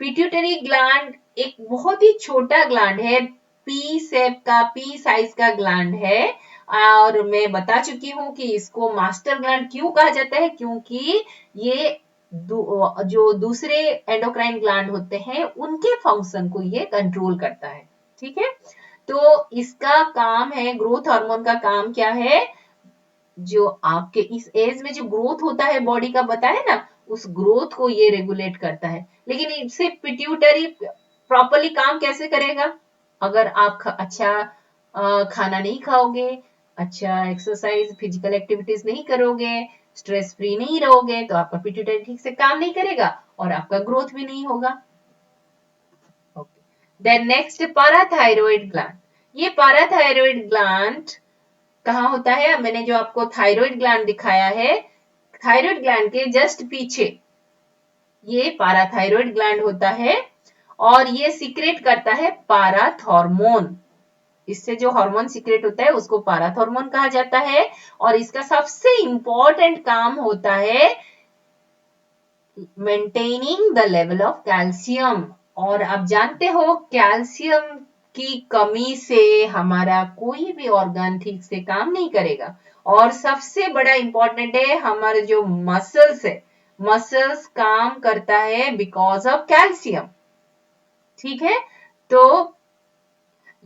S1: पिट्यूटरी ग्लैंड एक बहुत ही छोटा ग्लैंड है, पी शेप का, पी साइज का ग्लैंड है, और मैं बता चुकी हूँ कि इसको मास्टर ग्लैंड क्यों कहा जाता है, क्योंकि ये जो दूसरे एंडोक्राइन ग्लैंड होते हैं उनके फंक्शन को ये कंट्रोल करता है। ठीक है, तो इसका काम है, ग्रोथ हार्मोन का काम क्या है? जो आपके इस एज में जो ग्रोथ होता है बॉडी का, बताया ना, उस ग्रोथ को ये रेगुलेट करता है। लेकिन इससे पिट्यूटरी प्रॉपरली काम कैसे करेगा? अगर आप अच्छा खाना नहीं खाओगे, अच्छा एक्सरसाइज फिजिकल एक्टिविटीज नहीं करोगे, स्ट्रेस फ्री नहीं रहोगे, तो आपका पिट्यूटरी ठीक से काम नहीं करेगा और आपका ग्रोथ भी नहीं होगा। Then next, parathyroid gland. ये पाराथायरॉइड ग्लैंड कहाँ होता है? मैंने जो आपको थायराइड ग्लैंड दिखाया है, थायराइड ग्लैंड के जस्ट पीछे ये पाराथायरॉइड ग्लैंड होता है, और ये सीक्रेट करता है पाराथॉर्मोन। इससे जो हार्मोन सीक्रेट होता है उसको पाराथॉर्मोन कहा जाता है, और इसका सबसे इंपॉर्टेंट काम होता है maintaining the level of calcium. और आप जानते हो कैल्शियम की कमी से हमारा कोई भी ऑर्गन ठीक से काम नहीं करेगा। और सबसे बड़ा इंपॉर्टेंट है, हमारे जो मसल्स है, मसल्स काम करता है बिकॉज ऑफ कैल्शियम। ठीक है, तो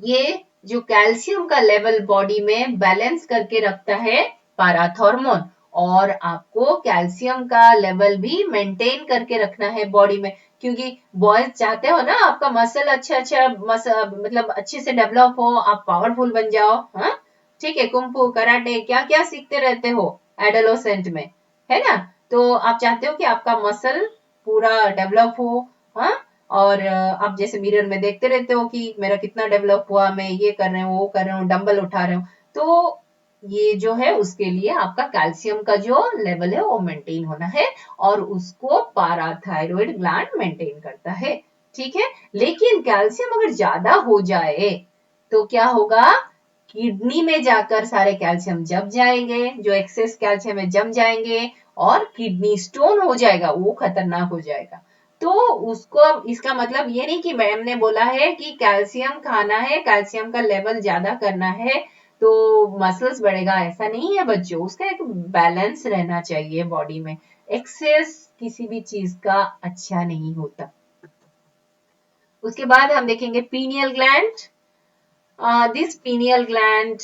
S1: ये जो कैल्शियम का लेवल बॉडी में बैलेंस करके रखता है पाराथॉर्मोन, और आपको कैल्शियम का लेवल भी मेंटेन करके रखना है बॉडी में, क्योंकि बॉयज चाहते हो ना आपका मसल अच्छा मतलब अच्छे से डेवलप हो, आप पावरफुल बन जाओ। हाँ, ठीक है, कुंफू कराटे क्या क्या सीखते रहते हो एडोलेसेंट में, है ना? तो आप चाहते हो कि आपका मसल पूरा डेवलप हो। हाँ, और आप जैसे मिरर में देखते रहते हो कि मेरा कितना डेवलप हुआ, मैं ये कर रही हूँ, वो कर रही हूँ, डंबल उठा रहे हूँ, तो ये जो है उसके लिए आपका कैल्शियम का जो लेवल है वो मेंटेन होना है, और उसको पाराथायरॉइड ग्लैंड मेंटेन करता है। ठीक है, लेकिन कैल्शियम अगर ज्यादा हो जाए तो क्या होगा? किडनी में जाकर सारे कैल्शियम जम जाएंगे, जो एक्सेस कैल्शियम है जम जाएंगे, और किडनी स्टोन हो जाएगा, वो खतरनाक हो जाएगा। तो उसको, इसका मतलब ये नहीं कि मैम ने बोला है कि कैल्शियम खाना है, कैल्शियम का लेवल ज्यादा करना है तो मसल्स बढ़ेगा, ऐसा नहीं है बच्चों। उसका एक बैलेंस रहना चाहिए बॉडी में, एक्सेस किसी भी चीज का अच्छा नहीं होता। उसके बाद हम देखेंगे pineal gland. This pineal gland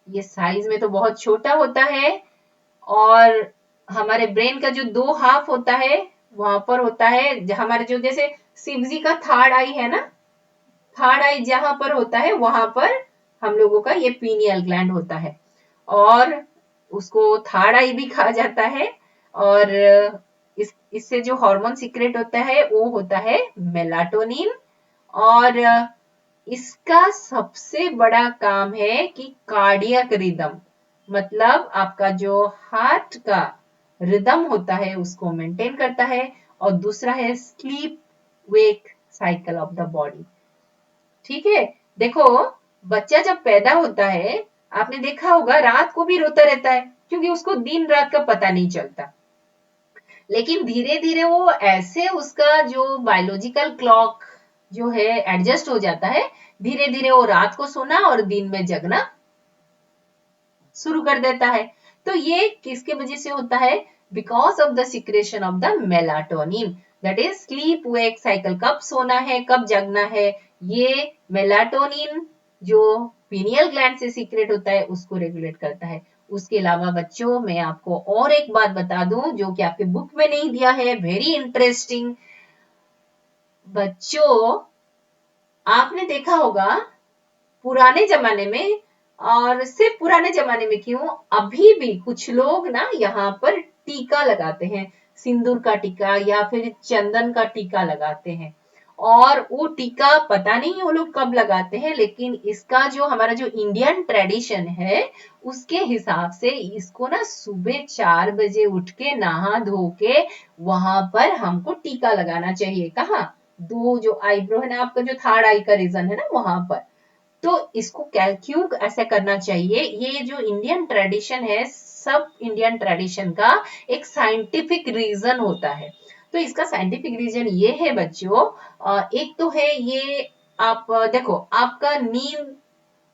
S1: ये साइज में तो बहुत छोटा होता है और हमारे ब्रेन का जो 2 हाफ होता है वहां पर होता है हमारे जो जैसे शिवजी का थर्ड आई है ना, थर्ड आई जहां पर होता है वहां पर हम लोगों का ये पीनियल ग्लैंड होता है और उसको थर्ड आई भी कहा जाता है। और इससे जो हार्मोन सीक्रेट होता है वो होता है मेलाटोनिन। और इसका सबसे बड़ा काम है कि कार्डियक रिदम, मतलब आपका जो हार्ट का रिदम होता है उसको मेंटेन करता है। और दूसरा है sleep wake cycle of the body. ठीक है, देखो बच्चा जब पैदा होता है आपने देखा होगा रात को भी रोता रहता है क्योंकि उसको दिन रात का पता नहीं चलता। लेकिन धीरे धीरे वो ऐसे उसका जो बायोलॉजिकल क्लॉक जो है एडजस्ट हो जाता है, धीरे धीरे वो रात को सोना और दिन में जगना शुरू कर देता है। तो ये किसके वजह से होता है? Because of the secretion of the melatonin, that is sleep wake cycle. कब सोना है कब जगना है, ये मेलाटोनिन जो पीनियल ग्लैंड से सीक्रेट होता है उसको रेगुलेट करता है। उसके अलावा बच्चों मैं आपको और एक बात बता दूं जो कि आपके बुक में नहीं दिया है, वेरी इंटरेस्टिंग। बच्चों आपने देखा होगा पुराने जमाने में, और सिर्फ पुराने जमाने में क्यों, अभी भी कुछ लोग ना यहाँ पर टीका लगाते हैं, सिंदूर का टीका या फिर चंदन का टीका लगाते हैं। और वो टीका पता नहीं वो लोग कब लगाते हैं, लेकिन इसका जो हमारा जो इंडियन ट्रेडिशन है उसके हिसाब से इसको ना सुबह 4 बजे उठ के नहा धो के वहां पर हमको टीका लगाना चाहिए। कहाँ? दो जो आईब्रो है ना आपका, जो थर्ड आई का रीजन है ना वहां पर। तो इसको क्यों ऐसा करना चाहिए? ये जो इंडियन ट्रेडिशन है, सब इंडियन ट्रेडिशन का एक साइंटिफिक रीजन होता है। तो इसका साइंटिफिक रीजन ये है बच्चों, एक तो है ये, आप देखो आपका नींद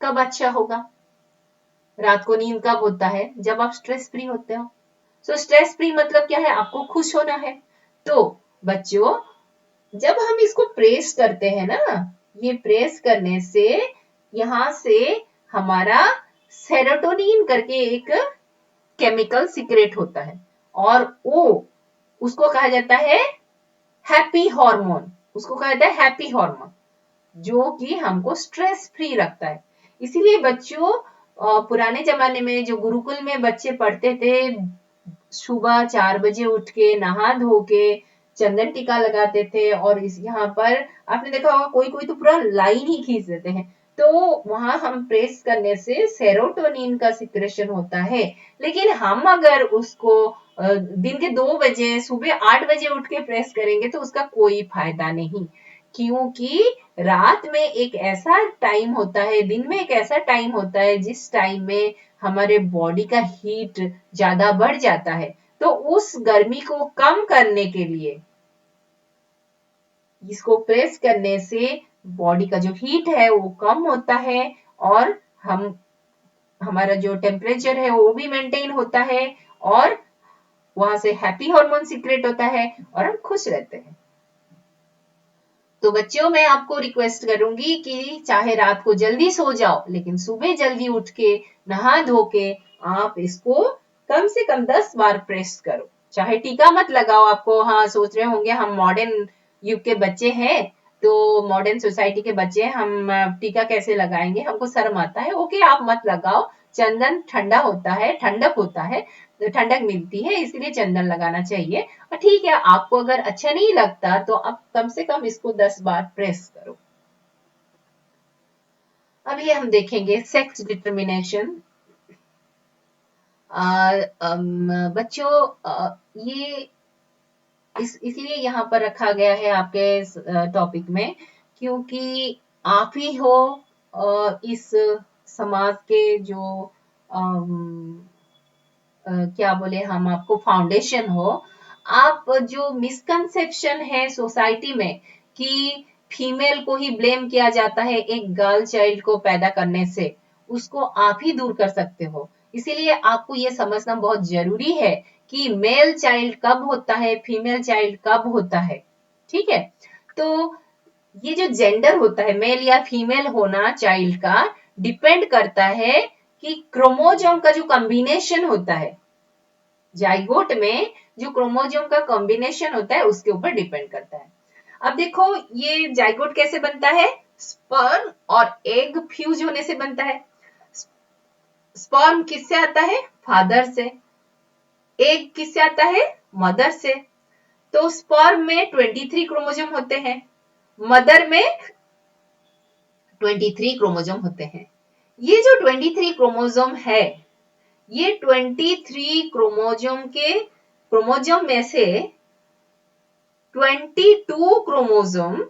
S1: कब अच्छा होगा? रात को नींद कब होता है? जब आप स्ट्रेस फ्री होते हो। सो स्ट्रेस फ्री मतलब क्या है? आपको खुश होना है। तो बच्चों जब हम इसको प्रेस करते हैं ना, ये प्रेस करने से यहां से हमारा सेरोटोनिन करके एक केमिकल सीक्रेट होता है और वो उसको कहा जाता है हैप्पी हार्मोन। उसको कहा जाता है हैप्पी हार्मोन जो कि हमको स्ट्रेस फ्री रखता है। इसीलिए बच्चों पुराने जमाने में जो गुरुकुल में बच्चे पढ़ते थे, सुबह 4 बजे उठ के नहा धो के चंदन टीका लगाते थे और इस यहाँ पर आपने देखा होगा कोई कोई तो पूरा लाइन ही खींच देते हैं। तो वहां हम प्रेस करने से सेरोटोनिन का सिक्रेशन होता है। लेकिन हम अगर उसको दिन के 2 बजे सुबह 8 बजे उठ के प्रेस करेंगे तो उसका कोई फायदा नहीं, क्योंकि रात में एक ऐसा टाइम होता है, दिन में एक ऐसा टाइम होता है जिस टाइम में हमारे बॉडी का हीट ज्यादा बढ़ जाता है। तो उस गर्मी को कम करने के लिए इसको प्रेस करने से बॉडी का जो हीट है वो कम होता है और हम हमारा जो टेम्परेचर है वो भी मेंटेन होता है और वहां से हैप्पी हार्मोन सीक्रेट होता है और हम खुश रहते हैं। तो बच्चों मैं आपको रिक्वेस्ट करूंगी कि चाहे रात को जल्दी सो जाओ लेकिन सुबह जल्दी उठ के नहा धो के आप इसको कम से कम 10 बार प्रेस करो। चाहे टीका मत लगाओ, आपको हाँ सोच रहे होंगे हम मॉडर्न युग के बच्चे हैं, तो मॉडर्न सोसाइटी के बच्चे हम टीका कैसे लगाएंगे, हमको शर्म आता है। ओके आप मत लगाओ, चंदन ठंडा होता है, ठंडक होता है, तो ठंडक मिलती है इसलिए चंदन लगाना चाहिए। और ठीक है आपको अगर अच्छा नहीं लगता तो आप कम से कम इसको 10 बार प्रेस करो। अभी हम देखेंगे सेक्स डिटर्मिनेशन। बच्चों ये इसलिए यहाँ पर रखा गया है आपके टॉपिक में क्योंकि आप ही हो इस समाज के जो क्या बोले हम आपको फाउंडेशन हो। आप जो मिसकंसेप्शन है सोसाइटी में कि फीमेल को ही ब्लेम किया जाता है एक गर्ल चाइल्ड को पैदा करने से, उसको आप ही दूर कर सकते हो। इसीलिए आपको ये समझना बहुत जरूरी है कि मेल चाइल्ड कब होता है, फीमेल चाइल्ड कब होता है। ठीक है, तो ये जो जेंडर होता है मेल या फीमेल होना चाइल्ड का डिपेंड करता है कि क्रोमोजोम का जो कॉम्बिनेशन होता है, जाइगोट में जो क्रोमोजोम का कॉम्बिनेशन होता है उसके ऊपर डिपेंड करता है। अब देखो ये जाइगोट कैसे बनता है, स्पर्म और एग फ्यूज होने से बनता है। स्पर्म किससे आता है, फादर से। एग किससे आता है, मदर से। तो स्पर्म में 23 क्रोमोजोम होते हैं, मदर में 23 क्रोमोजोम होते हैं। ये जो 23 क्रोमोजोम है, ये 23 क्रोमोजोम में से 22 क्रोमोजोम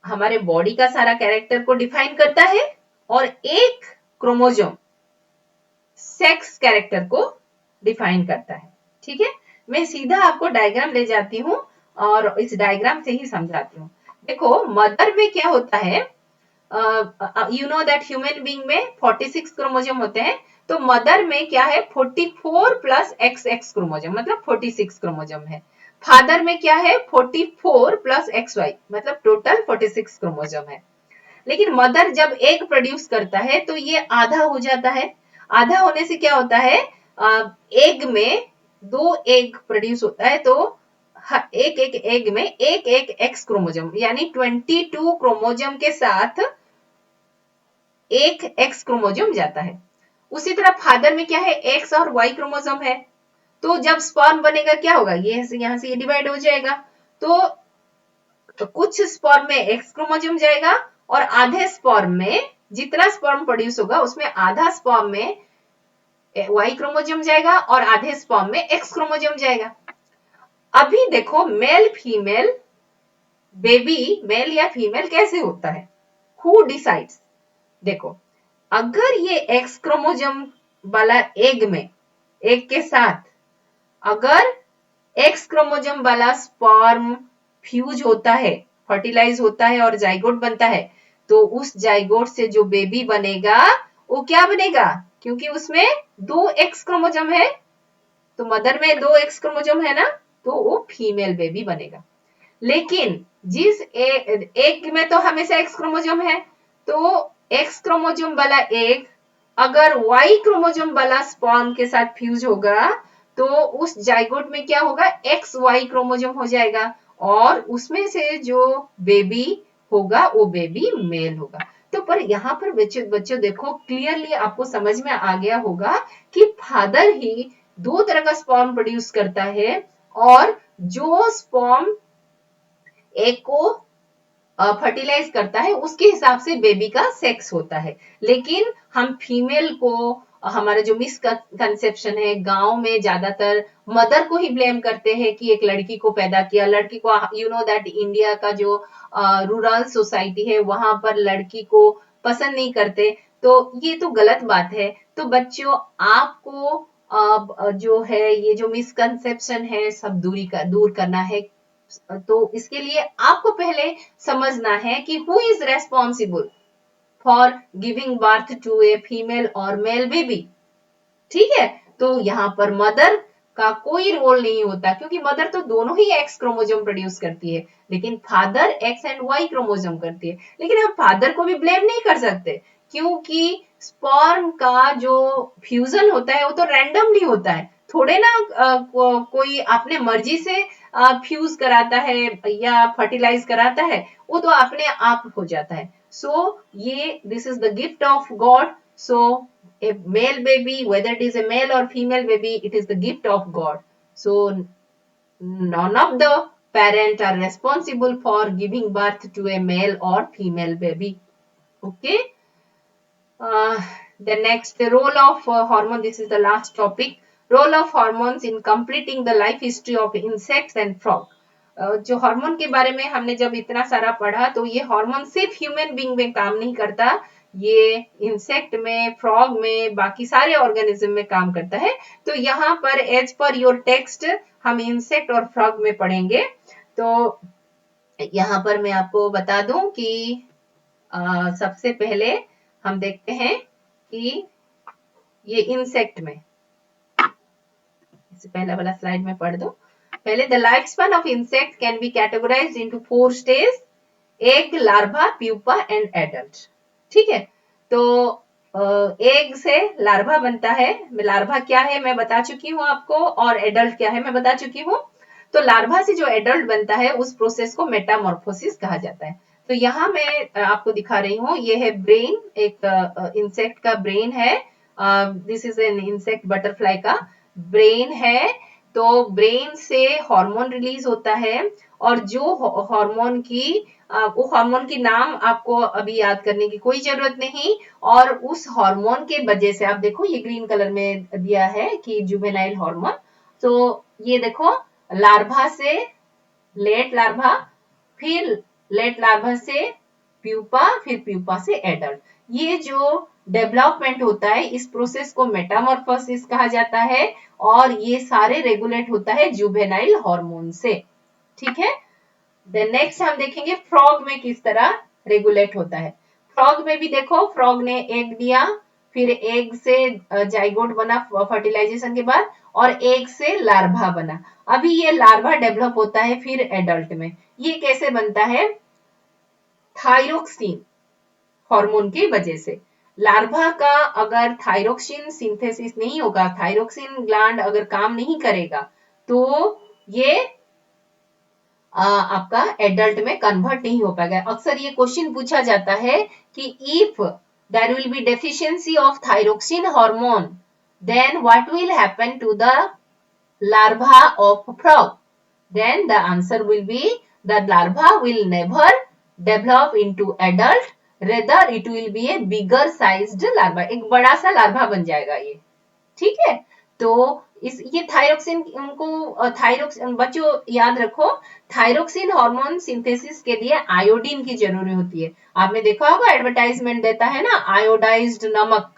S1: हमारे बॉडी का सारा कैरेक्टर को डिफाइन करता है और एक क्रोमोजोम सेक्स कैरेक्टर को डिफाइन करता है। ठीक है, मैं सीधा आपको डायग्राम ले जाती हूँ और इस डायग्राम से ही समझाती हूँ। देखो मदर में क्या होता है, you know that human being में 46 क्रोमोजोम होते हैं, तो मदर में क्या है 44 प्लस XX क्रोमोजोम मतलब 46 क्रोमोजोम है। फादर में क्या है 44 प्लस XY मतलब टोटल 46 क्रोमोजोम है। लेकिन मदर जब एग प्रोड्यूस करता है तो ये आधा हो जाता है। आधा होने से क्या होता है, एग में 2 एग प्रोड्यूस होता है, तो एक एक एग में एक एक एक्स क्रोमोजोम यानी 22 क्रोमोजोम के साथ एक एक्स क्रोमोजोम जाता है। उसी तरह फादर में क्या है, एक्स और वाई क्रोमोजोम है, तो जब स्पर्म बनेगा क्या होगा, ये यहां से ये डिवाइड हो जाएगा, तो कुछ स्पर्म में एक्स क्रोमोजोम जाएगा और आधे स्पर्म में जितना स्पर्म प्रोड्यूस होगा उसमें आधा स्पर्म में वाई क्रोमोजोम जाएगा और आधे स्पर्म में एक्स क्रोमोजोम जाएगा। अभी देखो मेल फीमेल बेबी, मेल या फीमेल कैसे होता है, हु डिसाइड्स। देखो अगर ये एक्स क्रोमोजोम वाला एग में, एग के साथ अगर एक्स क्रोमोजोम वाला स्पर्म फ्यूज होता है, फर्टिलाइज होता है और जाइगोट बनता है, तो उस जाइगोट से जो बेबी बनेगा वो क्या बनेगा, क्योंकि उसमें 2 एक्स क्रोमोजोम है, तो मदर में 2 एक्स क्रोमोजोम है ना, तो वो फीमेल बेबी बनेगा। लेकिन जिस एग में तो हमेशा एक्स क्रोमोजोम है, तो एक्स क्रोमोजोम वाला एग अगर वाई क्रोमोजोम वाला स्पर्म के साथ फ्यूज होगा तो उस जाइगोट में क्या होगा, एक्स वाई क्रोमोजोम हो जाएगा और उसमें से जो बेबी होगा वो बेबी मेल होगा। तो पर यहाँ पर बच्चों देखो क्लियरली आपको समझ में आ गया होगा कि फादर ही 2 तरह का स्पर्म प्रोड्यूस करता है और जो स्पर्म एग को फर्टिलाइज करता है उसके हिसाब से बेबी का सेक्स होता है। लेकिन हम फीमेल को, हमारा जो मिसकंसेप्शन है गांव में ज्यादातर मदर को ही ब्लेम करते हैं कि एक लड़की को पैदा किया, लड़की को, यू नो दैट इंडिया का जो रूरल सोसाइटी है वहां पर लड़की को पसंद नहीं करते, तो ये तो गलत बात है। तो बच्चों आपको जो है ये जो मिसकंसेप्शन है सब दूर करना है। तो इसके लिए आपको पहले समझना है कि who is responsible for giving birth to a female और मेल बेबी। ठीक है, तो यहाँ पर मदर का कोई रोल नहीं होता क्योंकि मदर तो दोनों ही एक्स क्रोमोजोम प्रोड्यूस करती है, लेकिन father X and Y chromosome करती है। लेकिन हम फादर को भी ब्लेम नहीं कर सकते क्योंकि स्पर्म का जो फ्यूजन होता है वो तो रैंडमली होता है, थोड़े ना कोई अपने मर्जी से फ्यूज कराता है या फर्टिलाइज कराता है, वो तो अपने आप हो जाता है। सो ये this is the gift of God. So a male baby, whether it is a male or female baby, it is the gift of God. So none of the parent are responsible for giving birth to a male or female baby. Okay. The next, the role of hormone. This is the last topic. Role of hormones in completing the life history of insects and frog. जो hormone के बारे में हमने जब इतना सारा पढ़ा तो ये हार्मोन सिर्फ ह्यूमन बीइंग में काम नहीं करता, ये इंसेक्ट में, फ्रॉग में, बाकी सारे ऑर्गेनिज्म में काम करता है। तो यहाँ पर एज पर योर टेक्स्ट हम इंसेक्ट और फ्रॉग में पढ़ेंगे। तो यहाँ पर मैं आपको बता दूं कि सबसे पहले हम देखते हैं कि ये इंसेक्ट में, इससे पहला वाला स्लाइड में पढ़ दो पहले। The life span of insect can be categorised into 4 stage: egg, larva, pupa and adult. ठीक है, तो एग से लार्वा बनता है। लार्वा क्या है मैं बता चुकी हूँ आपको, और एडल्ट क्या है मैं बता चुकी हूँ। तो लार्वा से जो एडल्ट बनता है उस प्रोसेस को मेटामॉर्फोसिस कहा जाता है। तो यहाँ मैं आपको दिखा रही हूँ, ये है ब्रेन, एक इंसेक्ट का ब्रेन है। This is an insect butterfly का ब्रेन है। तो ब्रेन से हार्मोन रिलीज होता है, और जो हार्मोन की वो हार्मोन की नाम आपको अभी याद करने की कोई जरूरत नहीं। और उस हार्मोन के वजह से आप देखो ये ग्रीन कलर में दिया है कि जुवेनाइल हार्मोन। तो ये देखो लार्वा से लेट लार्वा, फिर लेट लार्वा से प्यूपा, फिर प्यूपा से एडल्ट। ये जो डेवलपमेंट होता है इस प्रोसेस को मेटामॉर्फोसिस कहा जाता है, और ये सारे रेगुलेट होता है जुवेनाइल हार्मोन से। ठीक है। देन नेक्स्ट हम देखेंगे फ्रॉग में किस तरह रेगुलेट होता है। फ्रॉग में भी देखो, फ्रॉग ने एग दिया, फिर एग से जाइगोट बना फर्टिलाइजेशन के बाद, और एग से लार्वा बना। अभी ये लार्वा डेवलप होता है फिर एडल्ट में। ये कैसे बनता है? थायरोक्सिन हार्मोन की वजह से। लार्वा का अगर थायरोक्सिन सिंथेसिस नहीं होगा, थायरोक्सिन ग्लैंड अगर काम नहीं करेगा, तो ये आपका एडल्ट में कन्वर्ट नहीं हो पाएगा। अक्सर ये क्वेश्चन पूछा जाता है कि if there will be deficiency of thyroxine hormone, then what will happen to the larva of frog? Then the answer will be that larva will never develop into adult, rather it will be a bigger sized larva, एक बड़ा सा larva बन जाएगा ये। ठीक है। तो इस ये थायरोक्सिन उनको थायरोक्सिन बच्चों याद रखो, थायरोक्सिन हार्मोन सिंथेसिस के लिए आयोडीन की जरूरी होती है। आपने देखा होगा एडवर्टाइजमेंट देता है ना, आयोडाइज्ड नमक,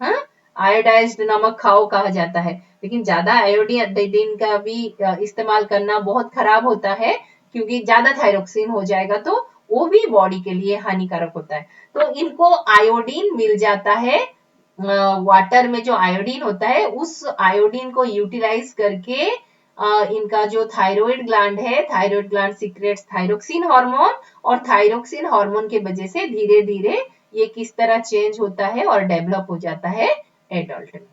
S1: हाँ, आयोडाइज्ड नमक खाओ कहा जाता है। लेकिन ज्यादा आयोडीन का भी इस्तेमाल करना बहुत खराब होता है, क्योंकि ज्यादा थायरोक्सिन हो जाएगा तो वो भी बॉडी के लिए हानिकारक होता है। तो इनको आयोडीन मिल जाता है, वाटर में जो आयोडीन होता है उस आयोडीन को यूटिलाइज करके इनका जो थायराइड ग्लैंड है, thyroid gland secrets thyroxine hormone, और थायरोक्सिन हार्मोन के वजह से धीरे धीरे ये किस तरह चेंज होता है और डेवलप हो जाता है एडल्ट में।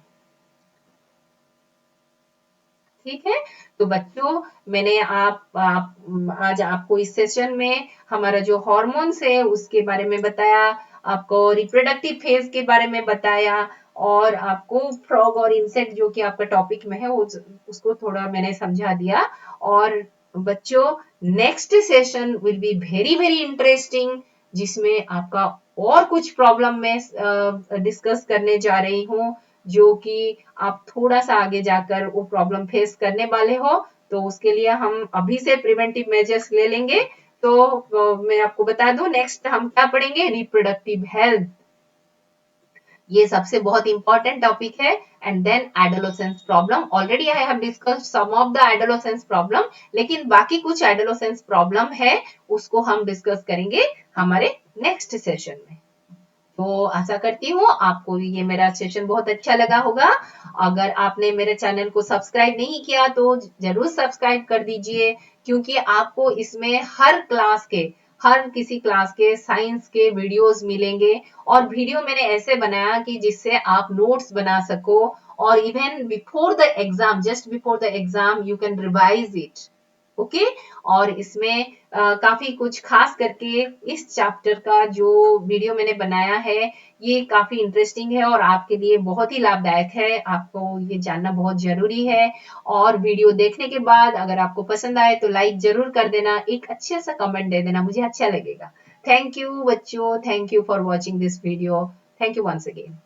S1: ठीक है। तो बच्चों मैंने आज आपको इस सेशन में हमारा जो हॉर्मोन्स है उसके बारे में बताया, आपको रिप्रोडक्टिव फेज के बारे में बताया, और आपको फ्रॉग और इंसेक्ट जो कि आपका टॉपिक में है उसको थोड़ा मैंने समझा दिया। और बच्चों next session will be very very interesting, जिसमें आपका और कुछ प्रॉब्लम में डिस्कस करने जा रही हूँ, जो कि आप थोड़ा सा आगे जाकर वो प्रॉब्लम फेस करने वाले हो। तो उसके लिए हम अभी से प्रिवेंटिव मेजर्स ले लेंगे। तो मैं आपको बता दूं नेक्स्ट हम क्या पढ़ेंगे, रिप्रोडक्टिव हेल्थ। ये सबसे बहुत इंपॉर्टेंट टॉपिक है। And then adolescence problem, already I have discussed some of the adolescence problem, लेकिन बाकी कुछ एडोलेसेंस प्रॉब्लम है उसको हम डिस्कस करेंगे हमारे नेक्स्ट सेशन में। तो आशा करती हूँ आपको ये मेरा सेशन बहुत अच्छा लगा होगा। अगर आपने मेरे चैनल को सब्सक्राइब नहीं किया तो जरूर सब्सक्राइब कर दीजिए, क्योंकि आपको इसमें हर किसी क्लास के साइंस के वीडियोस मिलेंगे। और वीडियो मैंने ऐसे बनाया कि जिससे आप नोट्स बना सको, और even before the exam, just before the exam you can revise it. Okay. और इसमें काफी कुछ खास करके इस चैप्टर का जो वीडियो मैंने बनाया है ये काफी इंटरेस्टिंग है और आपके लिए बहुत ही लाभदायक है, आपको ये जानना बहुत जरूरी है। और वीडियो देखने के बाद अगर आपको पसंद आए तो लाइक जरूर कर देना, एक अच्छे सा कमेंट दे देना, मुझे अच्छा लगेगा। थैंक यू बच्चों, thank you for watching this video, thank you once again.